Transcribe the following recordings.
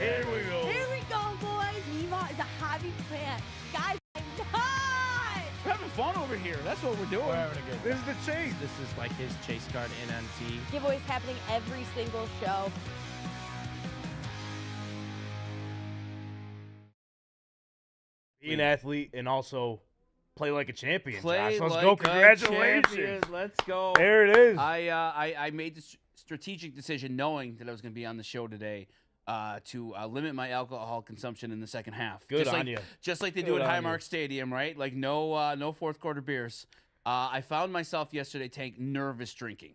Here we go. Here we go, boys. Lima is a hobby plant. Guys, hi! We're having fun over here. That's what we're doing. We're having a good time. This is the chase. This is like his chase card NNT. Giveaways happening every single show. Be an athlete and also play like a champion. Play Josh. Let's like go. a Congratulations. champion. Let's go. There it is. I made the strategic decision knowing that I was going to be on the show today to limit my alcohol consumption in the second half. Good just on like, you. Just like they Good do at on you. Highmark Stadium, right? Like no fourth quarter beers. I found myself yesterday, Tank, nervous drinking.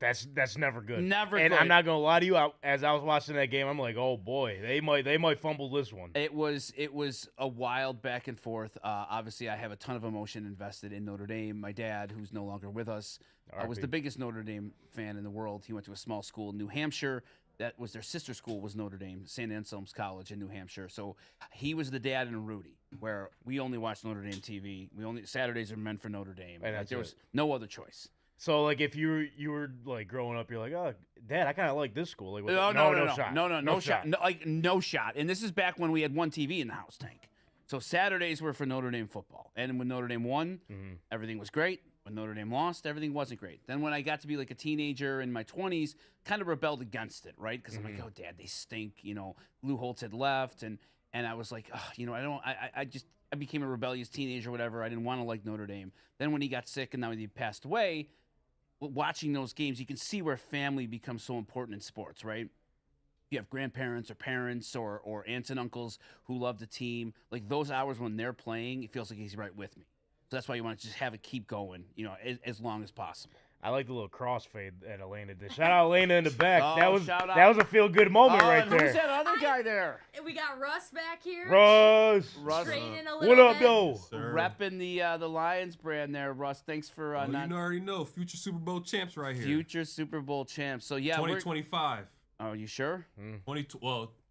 That's never good. Never and good. I'm not gonna lie to you. As I was watching that game, I'm like, oh boy, they might fumble this one. It was a wild back and forth. Obviously, I have a ton of emotion invested in Notre Dame. My dad, who's no longer with us, was the biggest Notre Dame fan in the world. He went to a small school in New Hampshire. That was their sister school, was Notre Dame, St. Anselm's College in New Hampshire. So he was the dad and Rudy, where we only watch Notre Dame TV. Saturdays are meant for Notre Dame. And Like, there was no other choice. So like if you were like growing up, you're like, oh, Dad, I kind of like this school. Like, No shot. No shot. No shot. And this is back when we had one TV in the house, Tank. So Saturdays were for Notre Dame football. And when Notre Dame won, everything was great. When Notre Dame lost, everything wasn't great. Then when I got to be like a teenager in my 20s, kind of rebelled against it, right? Because I'm like, oh, Dad, they stink. You know, Lou Holtz had left, and I was like, oh, you know, I became a rebellious teenager, or whatever. I didn't want to like Notre Dame. Then when he got sick and now he passed away, watching those games, you can see where family becomes so important in sports, right? You have grandparents or parents or aunts and uncles who love the team. Like those hours when they're playing, it feels like he's right with me. So that's why you want to just have it keep going, you know, as long as possible. I like the little crossfade that Elena did. Shout out Elena in the back. Oh, that was shout out. a feel good moment right and there. Who's that other guy there? We got Russ back here. Russ. Training a little What up, bit. though? Repping the Lions brand there, Russ. Thanks for You already know, future Super Bowl champs right here. future Super Bowl champs. So yeah, 2025. Oh, you sure?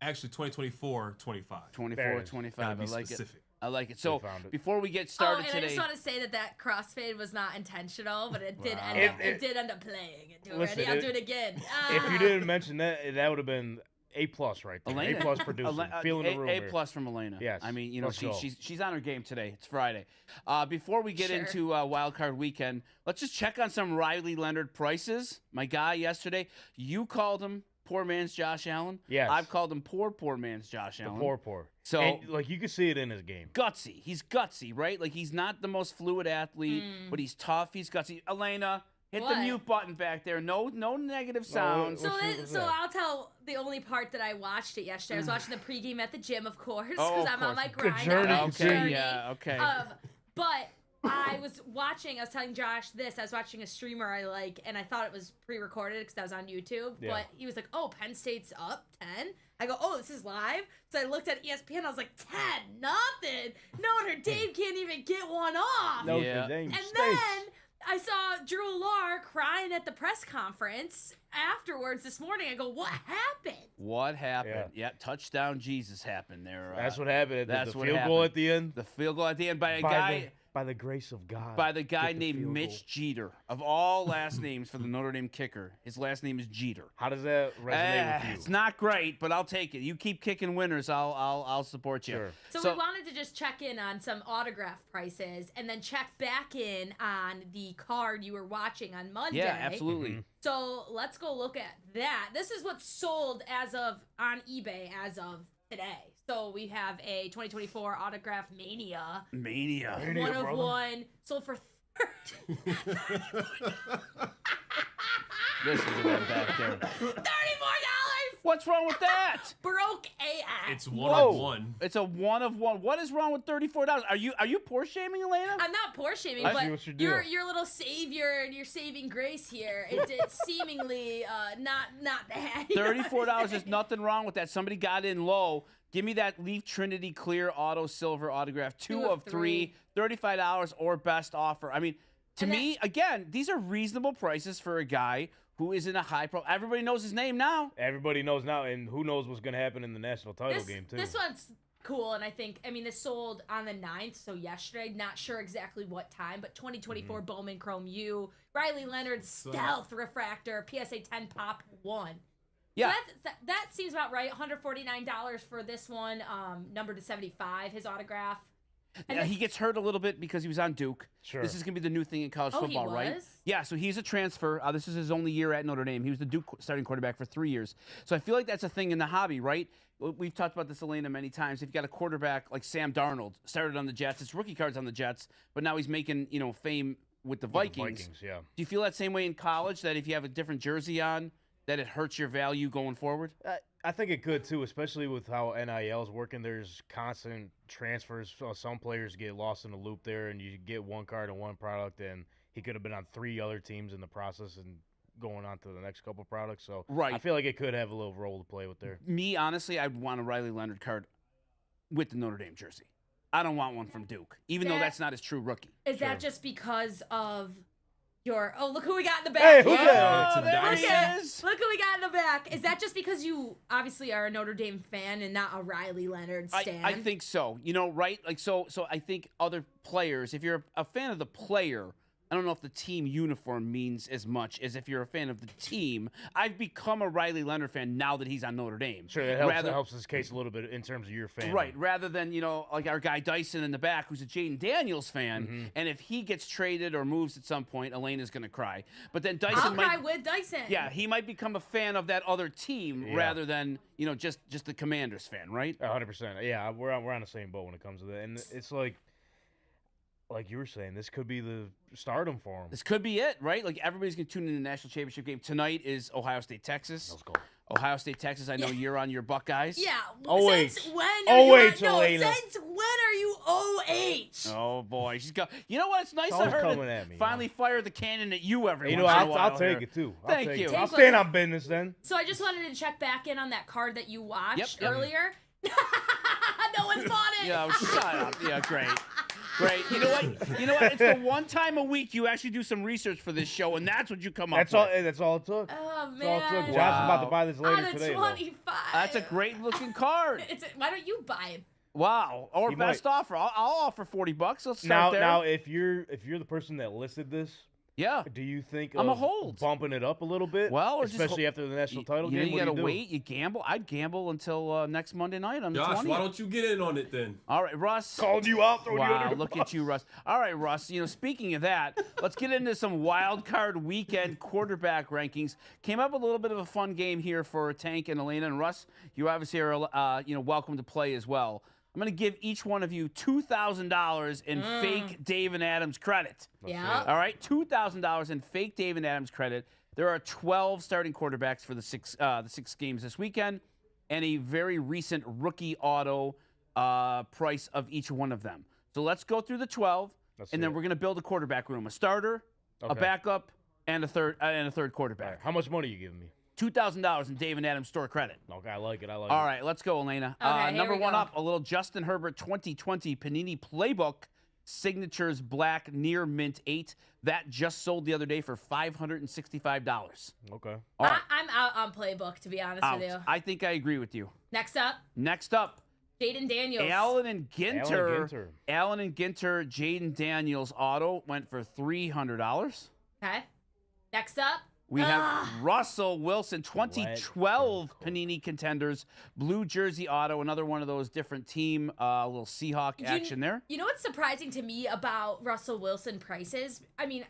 2024, 25. 24, 25. I Be like specific. it. I like it. So found it. before we get started and today, I just want to say that crossfade was not intentional, but it did It did end up playing it too. Listen, Ready? I'll do it again. If you didn't mention that, that would have been A+ right there. Elena. A+ producing. Feeling the room A here. plus from Elena. Yes. I mean, you know, Let's go. she's on her game today. It's Friday. Before we get Sure. into Wild Card Weekend, let's just check on some Riley Leonard prices. My guy yesterday, you called him poor man's Josh Allen. Yes. I've called him poor man's Josh Allen. Poor. So And, like you can see it in his game. gutsy. He's gutsy, right? Like he's not the most fluid athlete, but he's tough. He's gutsy. Elena, hit the What? mute button back there. No negative sounds. So, What's so that? I'll tell the only part that I watched it yesterday. I was watching the pregame at the gym, of course, Oh, because of I'm on course. my grind. journey, I'm on okay, the journey. yeah, okay. But I was telling Josh this. I was watching a streamer I like, and I thought it was pre-recorded because that was on YouTube. Yeah. But he was like, "Oh, Penn State's up 10." I go, "Oh, this is live." So I looked at ESPN. I was like, 10-0. Notre Dame can't even get one off. No, Yeah. Dame And States. then I saw Drew Lar crying at the press conference afterwards this morning. I go, "What happened?" What happened? Yeah, touchdown Jesus happened there. That's what happened. That's the what field happened. goal at the end. The field goal at the end by a guy. By the grace of God. By the guy get the named field Mitch goal. Jeter. Of all last names for the Notre Dame kicker, his last name is Jeter. How does that resonate with you? It's not great, but I'll take it. You keep kicking winners, I'll support you. Sure. So we wanted to just check in on some autograph prices and then check back in on the card you were watching on Monday. Yeah, absolutely. So let's go look at that. This is what's sold on eBay as of today. So we have a 2024 autograph Mania. Mania. One of one. Sold for This is the one back there. $34. What's wrong with that? Broke AF. It's one Whoa. of one. It's a one of one. What is wrong with $34? Are you poor shaming, Elena? I'm not poor shaming, I see but what you do. your little savior and your saving grace here. It's seemingly not that. $34. There's nothing wrong with that. Somebody got in low. Give me that Leaf Trinity Clear Auto Silver autograph. Two of three. $35 or best offer. I mean, to me, again, these are reasonable prices for a guy who is in a high pro. Everybody knows his name now. Everybody knows now, and who knows what's going to happen in the national title game, too. This one's cool, and I think, this sold on the 9th, so yesterday. Not sure exactly what time, but 2024 Bowman Chrome U, Riley Leonard Stealth Refractor, PSA 10 Pop 1. Yeah. So that seems about right. $149 for this one, number to 75, his autograph. And He gets hurt a little bit because he was on Duke. Sure. This is going to be the new thing in college Oh, football, he right? was? Yeah, so he's a transfer. This is his only year at Notre Dame. He was the Duke starting quarterback for 3 years. So I feel like that's a thing in the hobby, right? We've talked about this, Elena, many times. If you've got a quarterback like Sam Darnold, started on the Jets, it's rookie cards on the Jets, but now he's making, fame with the Vikings. Yeah. Do you feel that same way in college, that if you have a different jersey on, that it hurts your value going forward? I think it could too, especially with how NIL is working. There's constant transfers. Some players get lost in the loop there, and you get one card and one product, and he could have been on 3 other teams in the process and going on to the next couple products. So Right. I feel like it could have a little role to play with there. Me, honestly, I'd want a Riley Leonard card with the Notre Dame jersey. I don't want one from Duke, even though that's not his true rookie. Is that just because of your? Oh, look who we got in the Hey, back. who's that? Oh, there he Look is. Look who we got in the back. Is that just because you obviously are a Notre Dame fan and not a Riley Leonard stan? I think so. Right? Like so I think other players, if you're a fan of the player, I don't know if the team uniform means as much as if you're a fan of the team. I've become a Riley Leonard fan now that he's on Notre Dame. Sure, that helps his case a little bit in terms of your fan. Right, rather than, like our guy Dyson in the back who's a Jaden Daniels fan, and if he gets traded or moves at some point, Elena's going to cry. But then Dyson I'll might cry with Dyson. Yeah, he might become a fan of that other team rather than, just the Commanders fan, right? 100%. Yeah, we're on the same boat when it comes to that. And it's like you were saying, this could be the stardom for him. This could be it, right? Like everybody's going to tune in the national championship game. Tonight is Ohio State, Texas. Let's go. Ohio State, Texas. I know you're on your Buckeyes. Yeah. OH. Since when? OH, Elena. Since when are you OH? Oh boy, she's got. You know what? It's nice of always her coming to at me, finally fire the cannon at you every once in a I'll while take here. it too. Thank you. I'll stand on business then. So I just wanted to check back in on that card that you watched Yep. earlier. No one's bought it. Yeah, shut up. Yeah, great. Great. You know what? It's the one time a week you actually do some research for this show, and that's what you come up with. That's all it took. Oh That's all it took. man. John's about to buy this later Out of today. 25. That's a great looking card. Why don't you buy it? Wow. Or He best offer. I'll offer $40. Let's start there. Now, if you're the person that listed this, yeah. do you think I'm a of hold. bumping it up a little bit? Well, or just especially after the national title game. You What do gotta do? wait. You gamble. I'd gamble until next Monday night on the Josh, 20th. why don't you get in on it then? All right, Russ. Called you out, throwing you Wow, under the look bus. at you, Russ. All right, Russ. Speaking of that, let's get into some wild card weekend quarterback rankings. Came up with a little bit of a fun game here for Tank and Elena and Russ. You obviously are, welcome to play as well. I'm going to give each one of you $2,000 in fake David Adams credit. Yeah. All right, $2,000 in fake David Adams credit. There are 12 starting quarterbacks for the six games this weekend, and a very recent rookie auto price of each one of them. So let's go through the 12, and then we're going to build a quarterback room: a starter, a backup, and a third quarterback. All right, how much money are you giving me? $2,000 in David Adams store credit. Okay, I like it. All right, let's go, Elena. Okay, here Number we one go. up, a little Justin Herbert 2020 Panini Playbook Signatures Black Near Mint 8. That just sold the other day for $565. Okay. All right, I'm out on playbook, to be honest out. with you. I think I agree with you. Next up, Next up, Jaden Daniels. Allen and Ginter. Allen and Ginter. Jaden Daniels auto went for $300. Okay. Next up, We have Russell Wilson, 2012 Panini Contenders, blue jersey auto, another one of those different team, little Seahawk action there. You know what's surprising to me about Russell Wilson prices? I mean,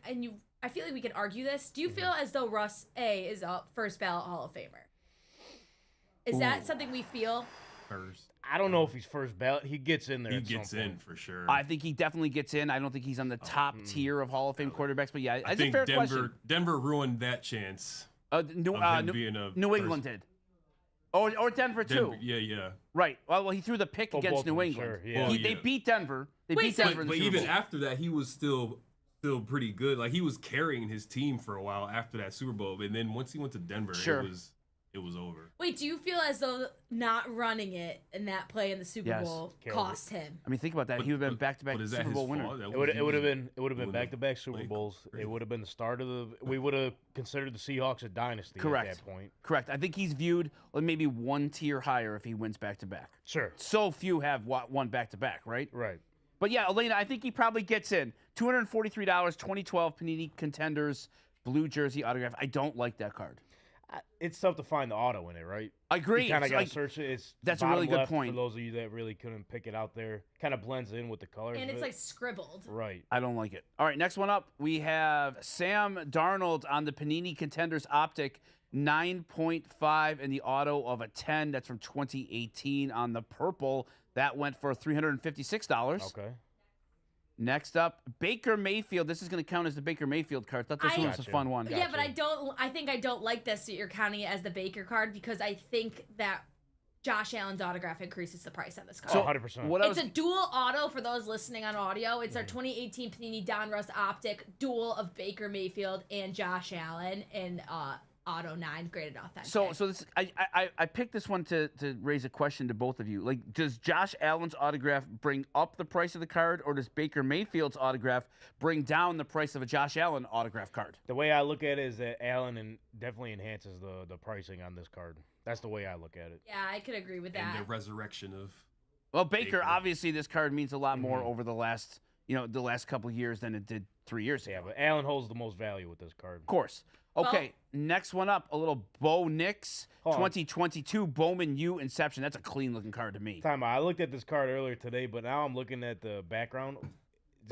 I feel like we could argue this. Do you feel as though Russ A is a first ballot Hall of Famer? Is that something we feel? First. I don't know if he's first ballot. He gets in there. He at some gets in point. for sure. I think he definitely gets in. I don't think he's on the top tier of Hall of Fame quarterbacks, but yeah, I it's a think fair question. Denver ruined that chance. New him being a New first- England did. Or Denver, too. Denver, yeah. Right. Well, he threw the pick Oh, against both New of them, England. sure, yeah. Oh, They yeah. beat Denver. They Wait, beat so- Denver in the But Super even Bowl. after that, he was still pretty good. Like he was carrying his team for a while after that Super Bowl, and then once he went to Denver, Sure. it was over. Wait, do you feel as though not running it in that play in the Super Yes. Bowl Killed cost him? I mean, think about that. He would have been back-to-back But is that Super his Bowl winner. fault? That It was- he would have was been winning, back-to-back Super like, Bowls. It crazy. would have been the start of the. We would have considered the Seahawks a dynasty Correct. at that point. Correct. I think he's viewed maybe one tier higher if he wins back-to-back. Sure. So few have won back-to-back, right? Right. But yeah, Elena, I think he probably gets in. $243, 2012 Panini Contenders blue jersey autograph. I don't like that card. It's tough to find the auto in it, right? I agree. You kind of It's got to like- search it. It's that's a bottom really good left point. for those of you that really couldn't pick it out there. Kind of blends in with the colors. And of it's it. like scribbled. Right. I don't like it. All right, next one up, we have Sam Darnold on the Panini Contenders Optic, 9.5 in the auto of a 10. That's from 2018 on the purple. That went for $356. Okay. Next up, Baker Mayfield. This is going to count as the Baker Mayfield card. Thought this one was a Gotcha. fun one. Yeah, but Gotcha. I think I don't like this that you're counting it as the Baker card because I think that Josh Allen's autograph increases the price on this card. So 100%. What I It's was, a dual auto for those listening on audio. It's our 2018 Panini Donruss Optic dual of Baker Mayfield and Josh Allen in auto 9 graded authentic. so this I picked this one to raise a question to both of you. Like, does Josh Allen's autograph bring up the price of the card, or does Baker Mayfield's autograph bring down the price of a Josh Allen autograph card? The way I look at it is that Allen definitely enhances the pricing on this card. That's the way I look at it. yeah, I could agree with And that. the resurrection of Well, Baker, Baker. obviously, this card means a lot more over the last couple of years than it did 3 years ago. Yeah, but Allen holds the most value with this card. Of course. Okay, next one up, a little Bo Nix, Hold on. 2022 Bowman U Inception. That's a clean-looking card to me. Time out. I looked at this card earlier today, but now I'm looking at the background. Is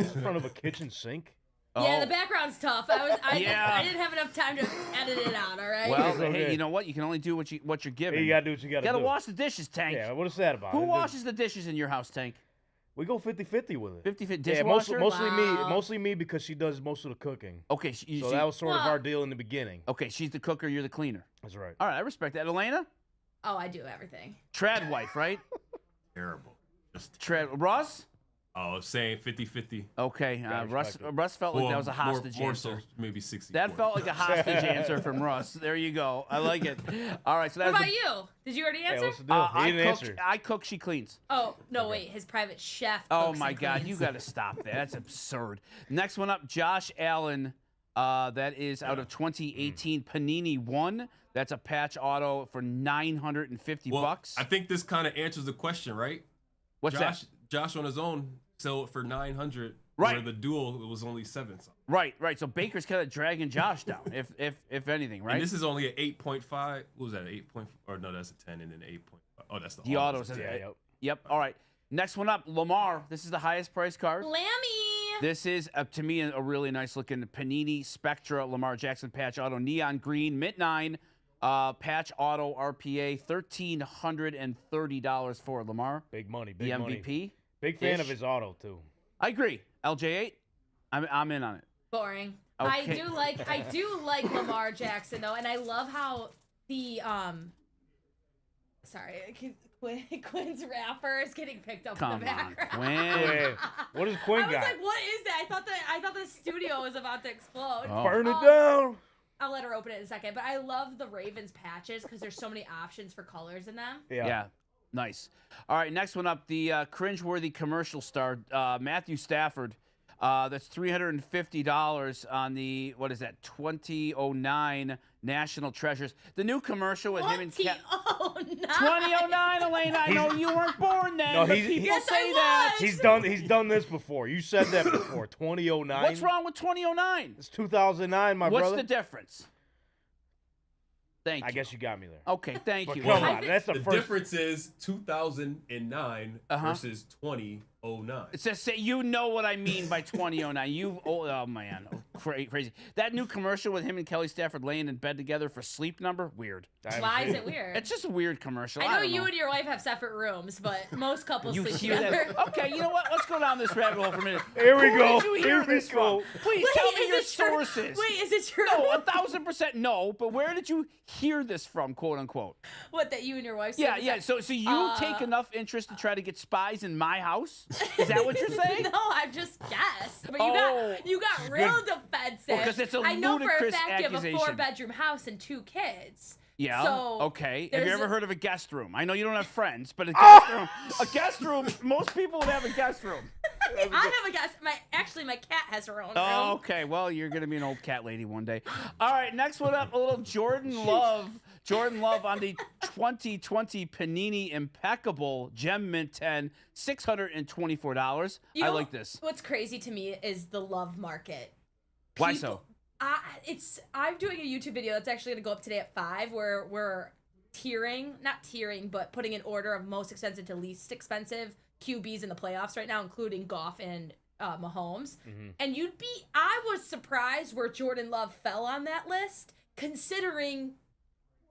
this in front of a kitchen sink? Yeah, Oh. the background's tough. Yeah. I didn't have enough time to edit it out. All right. Well, It's okay. hey, you know what? You can only do what you're given. Hey, you gotta do what you gotta Gotta do. wash the dishes, Tank. Yeah, what is that about? Who washes the dishes in your house, Tank? We go 50-50 with it. 50 Yeah, dishwasher? mostly Wow. mostly me because she does most of the cooking. Okay, So that was sort of Well- our deal in the beginning. okay, she's the cooker, you're the cleaner. That's right. All right, I respect that. Elena? Oh, I do everything. Trad wife, right? terrible. Just Trad Russ? saying 50-50. Okay, Gotta Russ respect it. Russ felt like that was a hostage more answer. so maybe 60. That felt like a hostage answer from Russ. There you go. I like it. All right, so What that's about you? Did you already Yeah, answer? what's the deal? He didn't answer. I cook, she cleans. Oh no, wait. His private chef. Oh cooks my and God, cleans. you got to stop that. That's absurd. Next one up, Josh Allen. That is out of 2018 Panini 1. That's a patch auto for $950 well, bucks. I think this kind of answers the question, right? What's that? Josh on his own sell it for 900. Right. Where the duel it was only 7. Right. So Baker's kind of dragging Josh down, if anything, right? And this is only an 8.5. What was that? 8. Or no, that's a 10 and then 8.5. Oh, that's the The autos. autos. Yeah, yep. Yep. All right. Next one up, Lamar. This is the highest price card. Lammy. This is, to me, a really nice looking Panini Spectra Lamar Jackson patch auto, neon green, mint 9, patch auto RPA, $1,330 for Lamar, Big money. the Big money. MVP. Big fan of Ish. his auto too. I agree. LJ8, I'm in on it. Boring. Okay. I do like Lamar Jackson though, and I love how the sorry, Quinn's rapper is getting picked up Come in the on, background. Quinn. Wait, what does Quinn I was got? like, what is that? I thought the studio was about to explode. Oh. Burn it Um, down. I'll let her open it in a second, but I love the Ravens patches because there's so many options for colors in them. Yeah. Nice. All right, next one up, the cringeworthy commercial star, Matthew Stafford. That's $350 on the, 2009 National Treasures. The new commercial with him and Cat. 2009, Elena. I know you weren't born then. No, but he's- people Yes, say I that. was. He's done this before. You said that before. 2009. What's wrong with 2009? It's 2009, my What's brother. the difference? Thank you. I guess you got me there. Okay, thank But you. come I on, think- that's the The first. difference is 2009 versus 2009. It's just say you know what I mean by 2009. Oh man, crazy. That new commercial with him and Kelly Stafford laying in bed together for Sleep Number, weird. I haven't Why seen is it weird? It's just a weird commercial. I know don't you know. and your wife have separate rooms, but most couples You sleep hear together. that? Okay, you know what? Let's go down this rabbit hole for a minute. Here we Who go. Did you hear Here we this go. from? Please Wait, tell me is your it true? sources. Wait, is it true? No, 1,000% no. But where did you hear this from, quote unquote? What, that you and your wife Yeah, sleep yeah. together? So you take enough interest to try to get spies in my house? Is that what you're saying? No, I just guessed. But Oh. you got real defensive. Well, 'cause it's a I know for a ludicrous fact you have a accusation. 4-bedroom house and 2 kids. Yeah. So okay. Have you there's ever a- heard of a guest room? I know you don't have friends, but a guest room. A guest room. Most people would have a guest room. I have a guest. My cat has her own Oh, room. okay. Well, you're gonna be an old cat lady one day. All right. Next one up, a little Jordan Love. Jordan Love on the 2020 Panini Impeccable Gem Mint 10, $624. You I know like this. What's crazy to me is the love market. Why so? I'm doing a YouTube video that's actually going to go up today at 5 where we're not tiering, but putting an order of most expensive to least expensive QBs in the playoffs right now, including Goff and Mahomes. And I was surprised where Jordan Love fell on that list, considering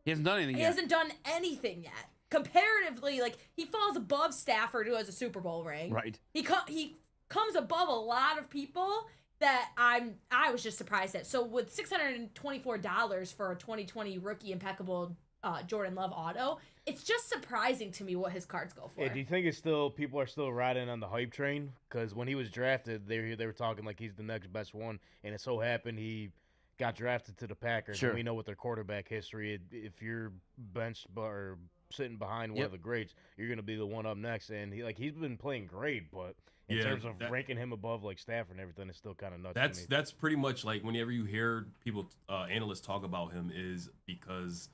He hasn't done anything he yet. hasn't done anything yet. Comparatively, like, he falls above Stafford, who has a Super Bowl ring. Right. He comes above a lot of people that I was just surprised at. So with $624 for a 2020 rookie impeccable Jordan Love auto, it's just surprising to me what his cards go for. Yeah, do you think people are still riding on the hype train? Because when he was drafted, they were talking like he's the next best one, and it so happened he got drafted to the Packers. Sure. And we know with their quarterback history, if you're benched or sitting behind one of the greats, you're going to be the one up next. And he's been playing great, but in terms of ranking him above like Stafford and everything, it's still kind of nuts. To me. That's pretty much like whenever you hear people, analysts talk about him, is because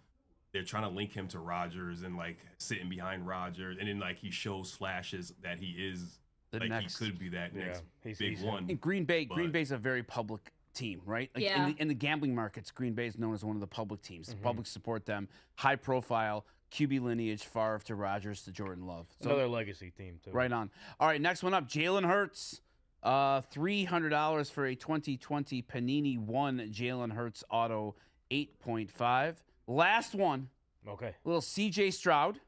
they're trying to link him to Rodgers and like sitting behind Rodgers, and then like he shows flashes that he is The like next- he could be that next he's big one. In Green Bay's a very public team, right? Like Yeah. in the gambling markets, Green Bay is known as one of the public teams. The public support them. High profile, QB lineage, Favre to Rodgers to Jordan Love. So Another legacy team, too. right on. All right, next one up, Jalen Hurts. $300 for a 2020 Panini 1 Jalen Hurts auto, 8.5. Last one, Okay. little CJ Stroud.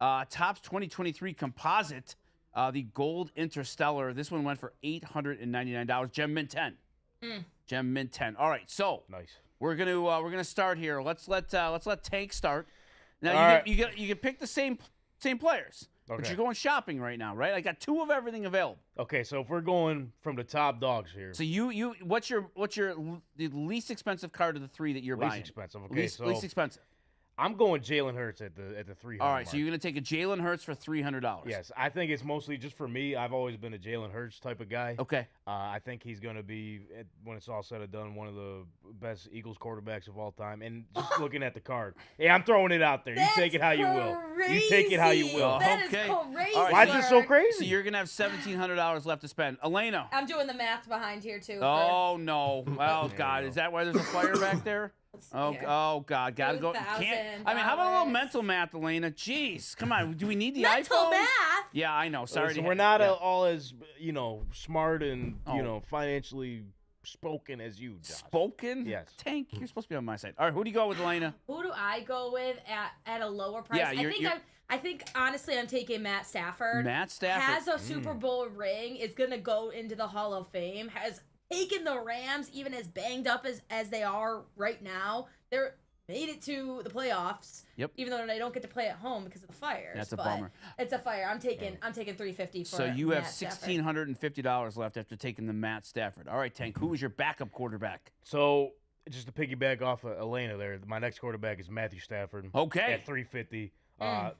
Topps 2023 composite, the gold interstellar. This one went for $899. Gem Mint 10. Gem Mint 10. All right, so Nice. we're gonna start here. Let's let Tank start. Now All right. you can pick the same players, but Okay. you're going shopping right now, right? I got 2 of everything available. Okay, so if we're going from the top dogs here, So what's the least expensive card of the 3 that you're least buying? expensive. Okay, least expensive. I'm going Jalen Hurts at the 300. All right, so mark. you're gonna take a Jalen Hurts for $300. Yes, I think it's mostly just for me. I've always been a Jalen Hurts type of guy. Okay. I think he's going to be, when it's all said and done, one of the best Eagles quarterbacks of all time. And just looking at the card, yeah, I'm throwing it out there. You take it how you will. You take it how you will. That Okay. is crazy. All right, Why is this so Mark. So crazy? you're gonna have $1,700 left to spend. Elena. I'm doing the math behind here too. Oh no! Oh There God! you Is that why there's a fire back there? Oh, oh God! Gotta go. Can't. I mean, how about a little $2,000. mental math, Elena? Jeez, come on. Do we need the Mental iPhone? math. Yeah, I know. Sorry. Listen, to we're not yeah. all as smart and Oh. financially spoken as you, Josh. Spoken. Yes. Tank, you're supposed to be on my side. All right, who do you go with, Elena? Who do I go with at a lower price? Yeah, I think honestly I'm taking Matt Stafford. Matt Stafford. Has a Super Bowl ring, is gonna go into the Hall of Fame, has taken the Rams, even as banged up as they are right now. They're made it to the playoffs. Yep. Even though they don't get to play at home because of the fires. That's a but bummer. It's a fire. I'm taking $350 for So you have Matt Stafford. $1,650 left after taking the Matt Stafford. All right, Tank. Who is your backup quarterback? So just to piggyback off of Elena there, my next quarterback is Matthew Stafford. Okay. At $350.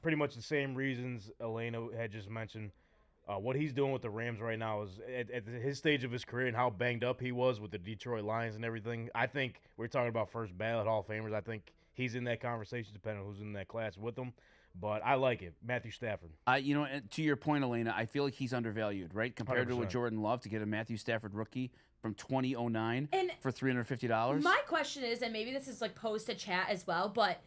Pretty much the same reasons Elena had just mentioned. What he's doing with the Rams right now is at his stage of his career and how banged up he was with the Detroit Lions and everything. I think we're talking about first ballot Hall of Famers. I think he's in that conversation, depending on who's in that class with him. But I like it, Matthew Stafford. And to your point, Elena, I feel like he's undervalued, right? Compared to a 100%. Jordan Love to get a Matthew Stafford rookie from 2009 And for $350. My question is, and maybe this is like posed to chat as well, but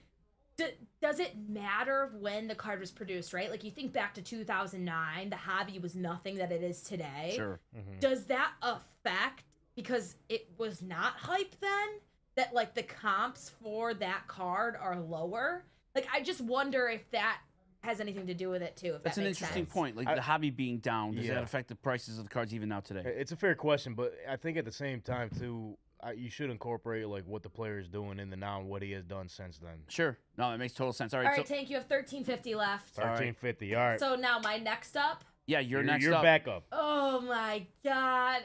does it matter when the card was produced, right? Like you think back to 2009, the hobby was nothing that it is today. Sure. Does that affect, because it was not hype then, that like the comps for that card are lower? Like I just wonder if that has anything to do with it too. If That's that an makes interesting sense. point. Like the hobby being down, does Yeah. that affect the prices of the cards even now today? It's a fair question, but I think at the same time, too, you should incorporate like what the player is doing in the now and what he has done since then. Sure. No, that makes total sense. All All right. right, So, Tank, you have $13.50 left. All right. $13.50. All right. So now my next up. yeah, you're next You're up. back up. Oh my God,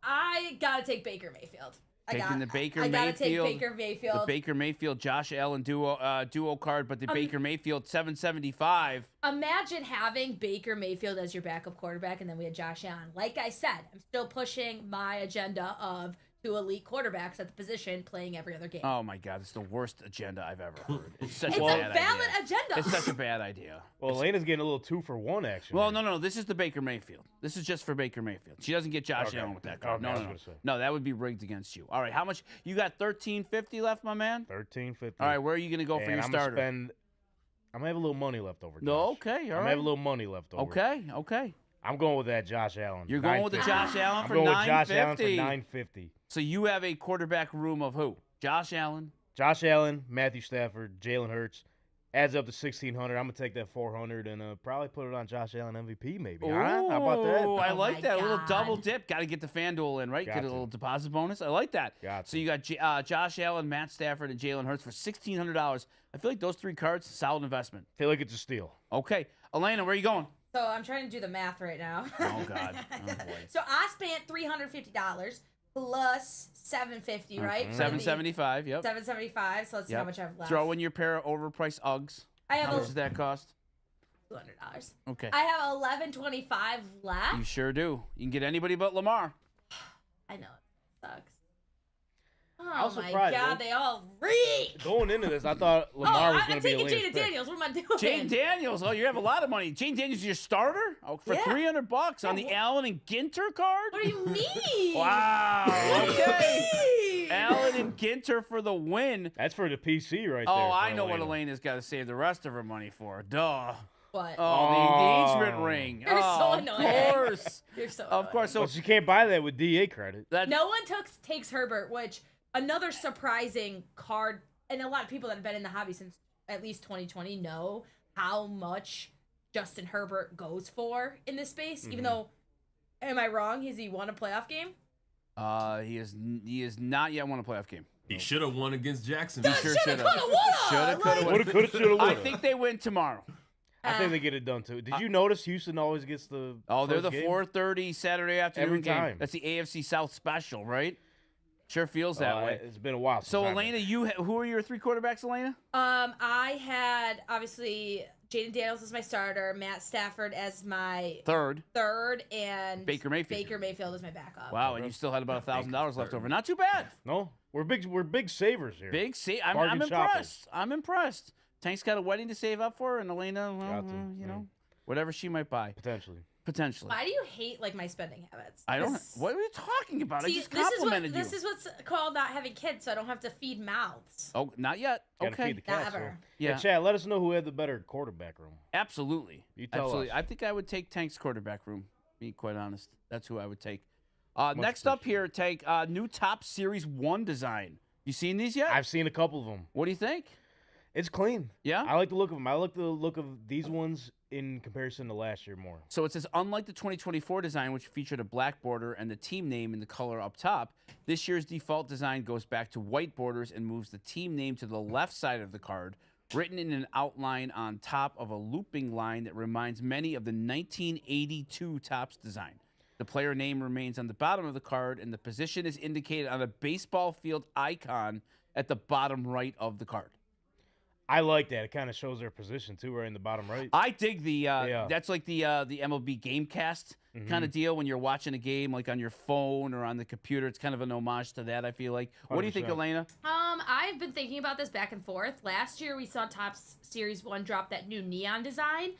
I gotta take Baker Mayfield. Taking the Baker I gotta Mayfield. take Baker The Mayfield. Baker Mayfield, Josh Allen duo card, but the Baker Mayfield 775. Imagine having Baker Mayfield as your backup quarterback, and then we had Josh Allen. Like I said, I'm still pushing my agenda of 2 elite quarterbacks at the position playing every other game. Oh my God, it's the worst agenda I've ever heard. It's such It's a a bad valid idea. agenda. It's such a bad idea. Well, Elena's getting a little 2-for-1 action. Well, no. This is the Baker Mayfield. This is just for Baker Mayfield. She doesn't get Josh Okay. Allen with that card. Okay, I was No. gonna say. No, that would be rigged against you. All right, how much? You got $13.50 left, my man? $13.50. All right, where are you going to go for And your I'm starter? I'm gonna have a little money left over. No, Josh. okay, all I'm gonna right. have a little money left over. Okay. I'm going with that Josh Allen. You're going with the 950. Josh Allen I'm for going with Josh Allen for $9.50. $9.50. So you have a quarterback room of who? Josh Allen. Josh Allen, Matthew Stafford, Jalen Hurts. Adds up to 1,600. I'm gonna take that 400 and probably put it on Josh Allen MVP maybe. Huh? How about that? Ooh, I Oh like my that. A little God. double dip. Got to get the FanDuel in, right? Got Get a to. little deposit bonus. I like that. Got So to. you got Josh Allen, Matt Stafford, and Jalen Hurts for $1,600. I feel like those 3 cards, solid investment. Feel like it's a steal. Okay. Elena, where are you going? So I'm trying to do the math right now. Oh, God. Oh, boy. So I spent $350 plus $750, right? for the- $775, yep. $775. So let's see how Yep. much I've left. Throw in your pair of overpriced Uggs. I have How much does that cost? $200. Okay. I have $11.25 left. You sure do. You can get anybody but Lamar. I know it sucks. I Oh was my surprised, God, though. they all reek. Going into this, I thought Lamar was I'm gonna be taking Elena's Jaden pick. Daniels. What am I doing? Jane Daniels. Oh, you have a lot of money. Jane Daniels is your starter? Oh, for Yeah. $300 on Yeah, the Allen and Ginter card? What do you mean? Wow. What do you Okay. mean? Allen and Ginter for the win. That's for the PC right there. Oh, for I know what Elena. Elena's got to save the rest of her money for. Duh. What? Oh, the Oh. engagement ring. You're so Oh, annoying. Of course. You're so Of course. So Well, she can't buy that with DA credit. that No one takes Herbert, which another surprising card, and a lot of people that have been in the hobby since at least 2020 know how much Justin Herbert goes for in this space. Even though, am I wrong? Has he won a playoff game? he is not yet won a playoff game. He should have won against Jacksonville. Sure Shoulda, shoulda. coulda, woulda. Shoulda, coulda, Like, woulda. Woulda, coulda, shoulda, I woulda. think they win tomorrow. I think they get it done too. Did you notice Houston always gets the? Oh, they're first the game? 4:30 Saturday afternoon Every game. time. That's the AFC South special, right? Sure feels that way. It's been a while. So, since I've Elena, who are your 3 quarterbacks, Elena? I had obviously Jaden Daniels as my starter, Matt Stafford as my Third. third, and Baker Mayfield. Baker Mayfield as my backup. Wow, and you still had about $1,000 left over. Not too bad. No, we're big savers here. Big C. I'm Bargain shoppers. impressed. I'm impressed. Tank's got a wedding to save up for, and Elena, well, Got to, you yeah. know, whatever she might buy, Potentially. potentially. Why do you hate like my spending habits? I don't. This- What are you talking about? See, I just this is complimented this you. is what's called not having kids, so I don't have to feed mouths. Oh, not yet. Gotta Okay. feed the cats. Never. So. Yeah. Chad, let us know who had the better quarterback room. Absolutely. You tell Absolutely. us. I think I would take Tank's quarterback room. Be quite honest. That's who I would take. Much Next up here, Tank, new top Series 1 design. You seen these yet? I've seen a couple of them. What do you think? It's clean. Yeah? I like the look of them. I like the look of these ones in comparison to last year more. So it says, unlike the 2024 design, which featured a black border and the team name in the color up top, this year's default design goes back to white borders and moves the team name to the left side of the card, written in an outline on top of a looping line that reminds many of the 1982 Topps design. The player name remains on the bottom of the card, and the position is indicated on a baseball field icon at the bottom right of the card. I like that. It kind of shows their position too, right in the bottom right. I dig the Yeah. that's like the MLB Gamecast kind of deal when you're watching a game like on your phone or on the computer. It's kind of an homage to that, I feel like. What do you think, 100%. Elena? I've been thinking about this back and forth. Last year we saw Topps Series 1 drop that new neon design.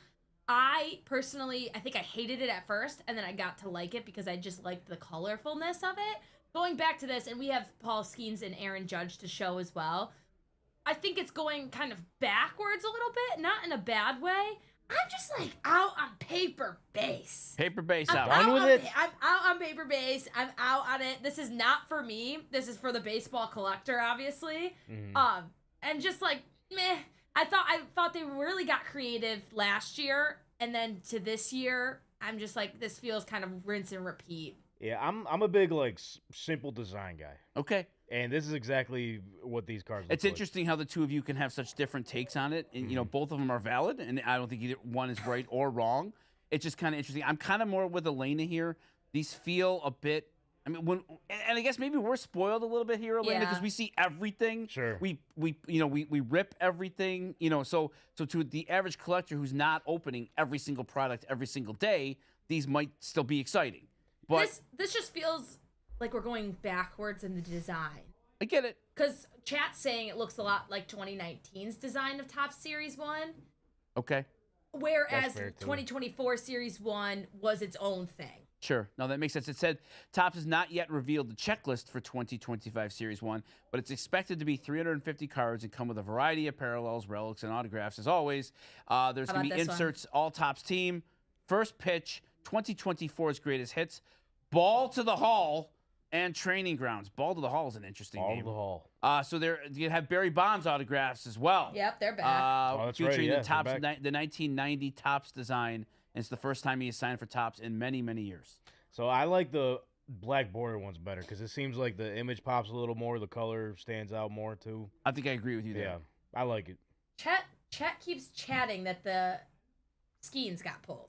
I personally, I think I hated it at first, and then I got to like it because I just liked the colorfulness of it. Going back to this, and we have Paul Skeens and Aaron Judge to show as well. I think it's going kind of backwards a little bit, not in a bad way. I'm just like out on paper base. Paper base I'm out. Done with on it? I'm out on paper base. I'm out on it. This is not for me. This is for the baseball collector, obviously. And just like meh. I thought they really got creative last year, and then to this year, I'm just like this feels kind of rinse and repeat. Yeah, I'm a big like simple design guy, Okay. and this is exactly what these cards. Look It's like. interesting how the two of you can have such different takes on it. And, you know, both of them are valid, and I don't think either one is right or wrong. It's just kind of interesting. I'm kind of more with Elena here. These feel a bit. I mean, and I guess maybe we're spoiled a little bit here, Elena, because Yeah. we see everything. Sure. We rip everything. You know, so to the average collector who's not opening every single product every single day, these might still be exciting. But This just feels like we're going backwards in the design. I get it. Because chat's saying it looks a lot like 2019's design of Topps Series 1. Okay. Whereas fair, too. 2024 Series 1 was its own thing. Sure. No, that makes sense. It said Topps has not yet revealed the checklist for 2025 Series 1, but it's expected to be 350 cards and come with a variety of parallels, relics, and autographs as always. There's How going to about be this one? inserts, all Topps team, first pitch, 2024's greatest hits, ball to the hall, and training grounds. Ball to the hall is an interesting All name. of the hall. So you have Barry Bonds autographs as well. Yep, they're back. Oh, that's right, featuring yeah, the Topps, they're back. the 1990 Topps design. And it's the first time he has signed for Topps in many, many years. So I like the black border ones better because it seems like the image pops a little more. The color stands out more too. I think I agree with you there. Yeah, I like it. Chat keeps chatting that the Skeens got pulled.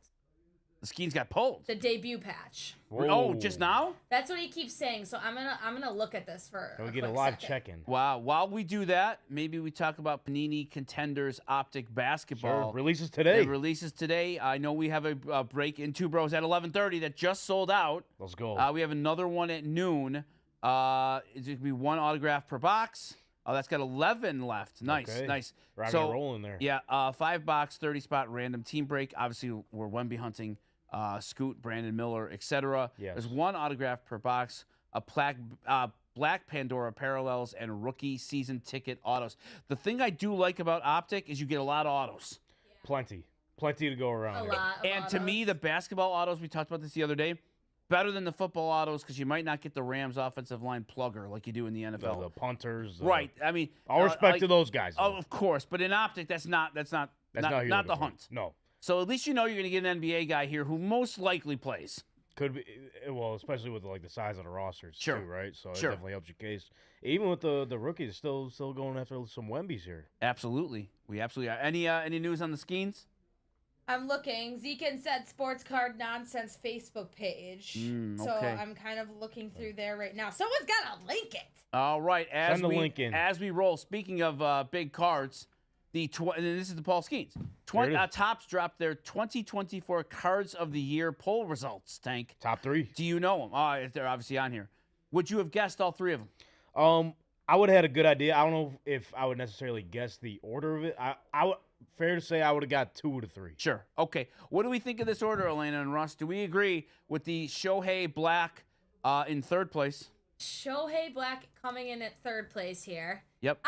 The Skeens got pulled. The debut patch. Oh, just now? That's what he keeps saying. So I'm gonna look at this for. Can we a get a quick live second. check-in? Wow. While we do that, maybe we talk about Panini Contenders Optic Basketball. Sure. Releases today. It releases today. I know we have a break in Two Bros at 11:30 that just sold out. Let's go. We have another one at noon. It's going to be one autograph per box. Oh, that's got 11 left. Nice, Okay. nice. Rocking and rolling there. Yeah, 5-box, 30-spot random team break. Obviously, we're Wemby hunting. Scoot, Brandon Miller, etc. Yes. There's one autograph per box, Black Pandora parallels, and rookie season ticket autos. The thing I do like about Optic is you get a lot of autos. Plenty to go around. A here. lot. of And to me, autos. the basketball autos, we talked about this the other day, better than the football autos because you might not get the Rams offensive line plugger like you do in the NFL. The punters. Right. I mean, All respect like- to those guys. Oh, though. of course, but in Optic, that's not That's not who you're the looking for. hunt. No. So at least you know you're going to get an NBA guy here who most likely plays. Could be well, especially with like the size of the rosters Sure. too, right? So Sure. it definitely helps your case. Even with the rookies, still going after some Wembys here. Absolutely, we absolutely are. Any news on the Skeens? I'm looking. Zekin said Sports Card Nonsense Facebook page. So okay. I'm kind of looking through there right now. Someone's got to link it. All right, Send the link in. as we roll. Speaking of big cards, and this is the Paul Skeens. There it is. Topps dropped their 2024 Cards of the Year poll results. Tank, Top 3. do you know them? Oh, they're obviously on here. Would you have guessed all three of them? I would have had a good idea. I don't know if I would necessarily guess the order of it. I would fair to say I would have got 2 to 3. Sure. Okay. What do we think of this order, Elena and Russ? Do we agree with the Shohei Black in third place? Shohei Black coming in at third place here. Yep.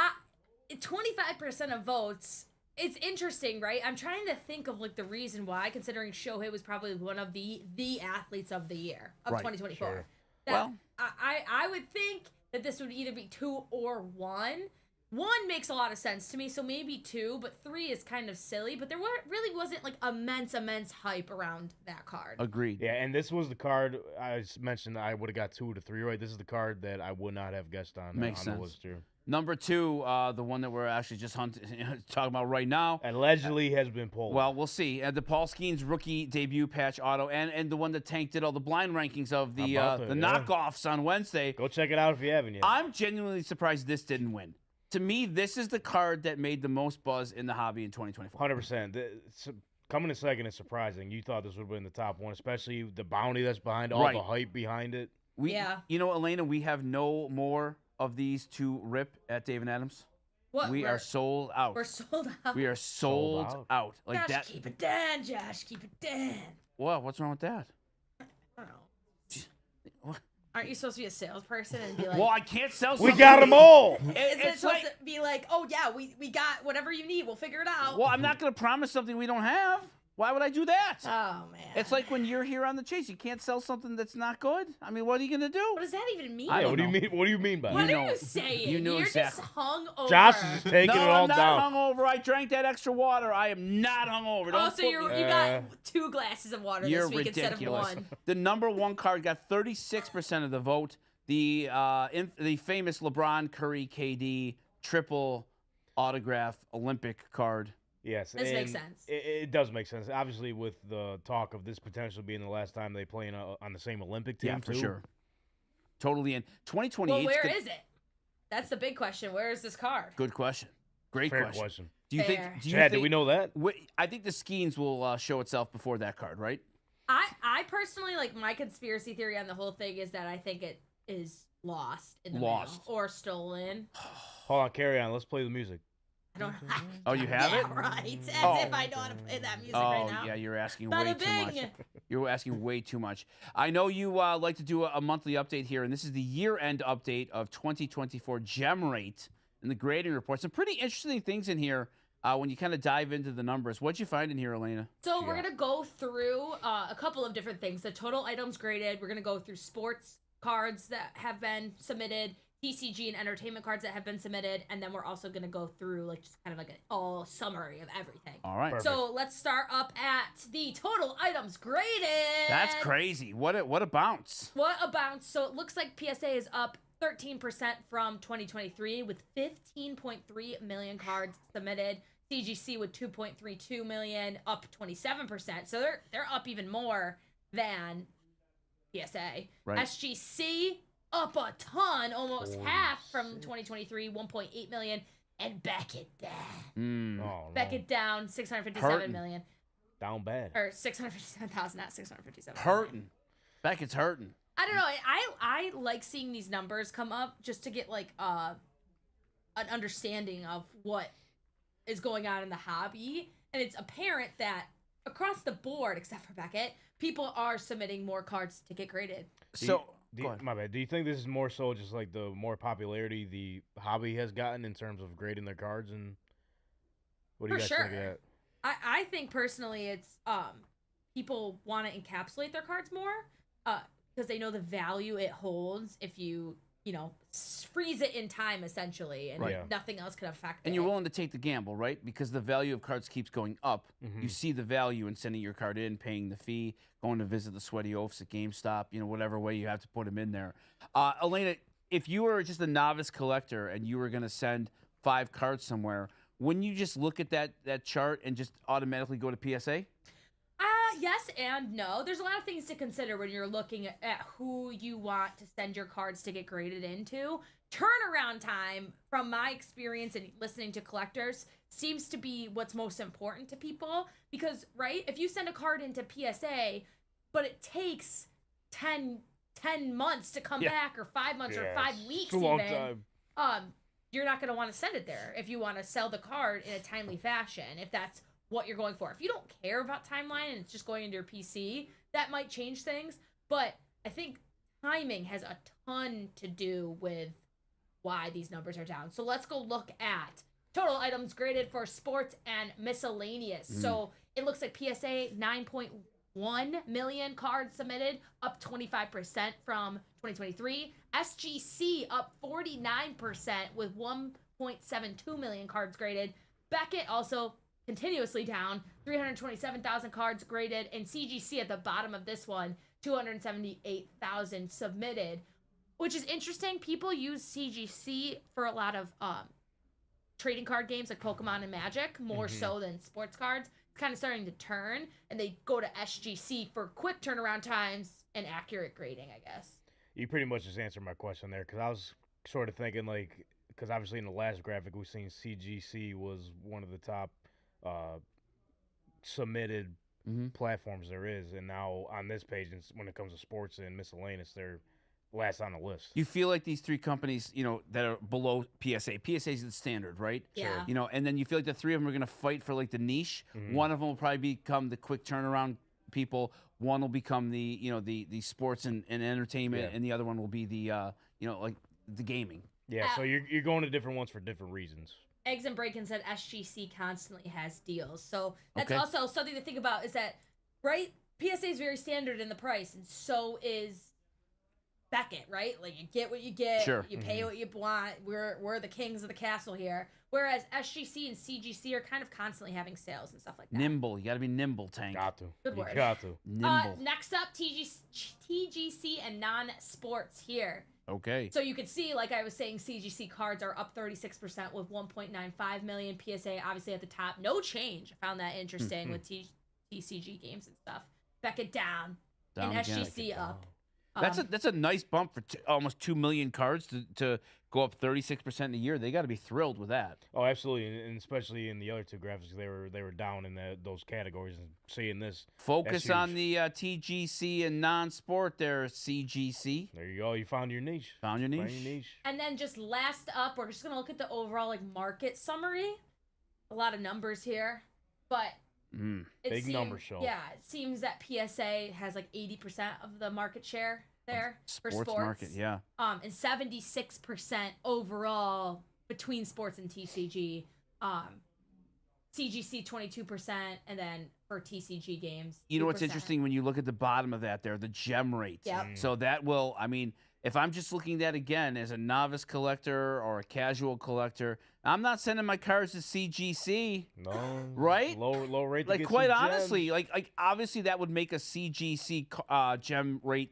25% of votes. It's interesting, right? I'm trying to think of like the reason why, considering Shohei was probably one of the athletes of the year of Right, 2024. sure. That- Well- I would think that this would either be 2 or 1. 1 makes a lot of sense to me, so maybe 2, but 3 is kind of silly. But there really wasn't like immense hype around that card. Agreed. Yeah, and this was the card I mentioned. I would have got 2 to 3. Right, this is the card that I would not have guessed on. Makes on sense. the list here. Number 2, the one that we're actually just talking about right now. Allegedly has been pulled. Well, we'll see. The Paul Skeens rookie debut patch auto, and the one that Tank did all the blind rankings of the How about that? Yeah. knockoffs on Wednesday. Go check it out if you haven't yet. I'm genuinely surprised this didn't win. To me, this is the card that made the most buzz in the hobby in 2024. 100%. Coming in second is surprising. You thought this would have been the top one, especially the bounty that's behind all Right. the hype behind it. Yeah. You know, Elena, we have no more of these to rip at Dave and Adams. What? We are sold out. We're sold out. We are sold Sold out. Like Josh, that. keep it down, Josh. Keep it down. What? What's wrong with that? I don't know. What? Aren't you supposed to be a salesperson and be like, Well, I can't sell. We something. got them all. isn't it It's supposed like, to be like, oh yeah, we got whatever you need, we'll figure it out. well, I'm not going to promise something we don't have. Why would I do that? Oh man. It's like when you're here on the chase, you can't sell something that's not good. I mean, what are you going to do? what does that even mean? I Yeah, don't what do you know. mean? What do you mean by What that? You are know- you saying? you know You're exactly. just hung over. Josh is just taking No, it all I'm not down. hungover. I drank that extra water. I am not hungover. Oh, Don't so put you me- got 2 glasses of water You're this week ridiculous. instead of 1. The number 1 card got 36% of the vote. The famous LeBron Curry KD triple autograph Olympic card. Yes, This makes and sense. It does make sense. Obviously, with the talk of this potentially being the last time they play on the same Olympic team, Yeah, for too. sure. Totally in 2028. Well, where is it? That's the big question. Where is this card? Good question. Great Fair question. question. Do you Fair. think? Do you Chad, think, do we know that? I think the Skeens will show itself before that card, right? I personally, like, my conspiracy theory on the whole thing is that I think is lost in the Lost. mail or stolen. Hold on, carry on. Let's play the music. I don't. Oh, you have yeah, it? right. As Oh. if I know how to play that music Oh, right now. yeah, you're asking way Bada too much. bing. You're asking way too much. I know you like to do a monthly update here, and this is the year-end update of 2024 gem rate and the grading report. Some pretty interesting things in here when you kind of dive into the numbers. What'd you find in here, Elena? So we're gonna go through a couple of different things. The total items graded. We're gonna go through sports cards that have been submitted, TCG and entertainment cards that have been submitted, and then we're also gonna go through like just kind of like an all summary of everything. All right. Perfect. So let's start up at the total items graded. That's crazy. What a bounce. What a bounce. So it looks like PSA is up 13% from 2023 with 15.3 million cards submitted. CGC with 2.32 million, up 27%. So they're up even more than PSA. Right. SGC up a ton, almost half from 2023, 1.8 million, and Beckett down. Mm. Oh, no. Beckett down 657 Hurting. million. Down bad. Or 657,000, not 657. Hurting. Beckett's hurting. I don't know. I like seeing these numbers come up just to get like an understanding of what is going on in the hobby, and it's apparent that across the board, except for Beckett, people are submitting more cards to get graded. My bad. Do you think this is more so just like the more popularity the hobby has gotten in terms of grading their cards, and what do you guys think of that? I think personally it's people want to encapsulate their cards more because they know the value it holds if you freeze it in time essentially, and nothing else can affect it. And you're willing to take the gamble, right? Because the value of cards keeps going up. Mm-hmm. You see the value in sending your card in, paying the fee, going to visit the sweaty oafs at GameStop, whatever way you have to put them in there. Elena, if you were just a novice collector and you were going to send 5 cards somewhere, wouldn't you just look at that chart and just automatically go to PSA? Yes and no. There's a lot of things to consider when you're looking at who you want to send your cards to get graded into. Turnaround time, from my experience and listening to collectors, seems to be what's most important to people. Because, right, if you send a card into PSA, but it takes 10 months to come back, or 5 months, or 5 weeks it's a long time. You're not going to want to send it there if you want to sell the card in a timely fashion, if that's what you're going for. If you don't care about timeline and it's just going into your PC, that might change things. But I think timing has a ton to do with why these numbers are down. So let's go look at total items graded for sports and miscellaneous. So it looks like PSA 9.1 million cards submitted, up 25% from 2023. SGC up 49% with 1.72 million cards graded. Beckett also continuously down, 327,000 cards graded, and CGC at the bottom of this one, 278,000 submitted, which is interesting. People use CGC for a lot of trading card games like Pokemon and Magic, more so than sports cards. It's kind of starting to turn, and they go to SGC for quick turnaround times and accurate grading, I guess. You pretty much just answered my question there, because I was sort of thinking, like, because obviously in the last graphic we've seen CGC was one of the top submitted platforms there is, and now on this page, when it comes to sports and miscellaneous, they're last on the list. You feel like these 3 companies, that are below PSA. PSA is the standard, right? Yeah. And then you feel like the 3 of them are going to fight for like the niche. One of them will probably become the quick turnaround people. One will become the the sports and entertainment, and the other one will be the like the gaming. Yeah. So you're going to different ones for different reasons. Eggs and Bacon said SGC constantly has deals. So that's also something to think about, is that, right, PSA is very standard in the price, and so is Beckett, right? Like, you get what you get, you pay what you want, we're the kings of the castle here. Whereas SGC and CGC are kind of constantly having sales and stuff like that. Nimble. You got to be nimble, Tank. Got to. Good word. You got to. Nimble. Next up, TGC and non-sports here. Okay. So you can see, like I was saying, CGC cards are up 36% with 1.95 million. PSA obviously at the top. No change. I found that interesting with TCG games and stuff. Beckett down and again. SGC up. That's a nice bump for almost 2 million cards to go up 36% in a year. They got to be thrilled with that. Oh, absolutely, and especially in the other two graphics, they were down in those categories. And seeing this, Focus on the TGC and non-sport there, CGC. There you go. You found your niche. Found your niche. And then just last up, we're just gonna look at the overall market summary. A lot of numbers here, but big number show. Yeah, it seems that PSA has like 80% of the market share there for sports market. Yeah. And 76% overall between sports and TCG. CGC 22%, and then for TCG games. You know what's interesting when you look at the bottom of that there, the gem rate. Yep. So that will, I mean, if I'm just looking at that again as a novice collector or a casual collector, I'm not sending my cards to CGC. No. Right? Low rate. Like quite honestly, like obviously that would make a CGC gem rate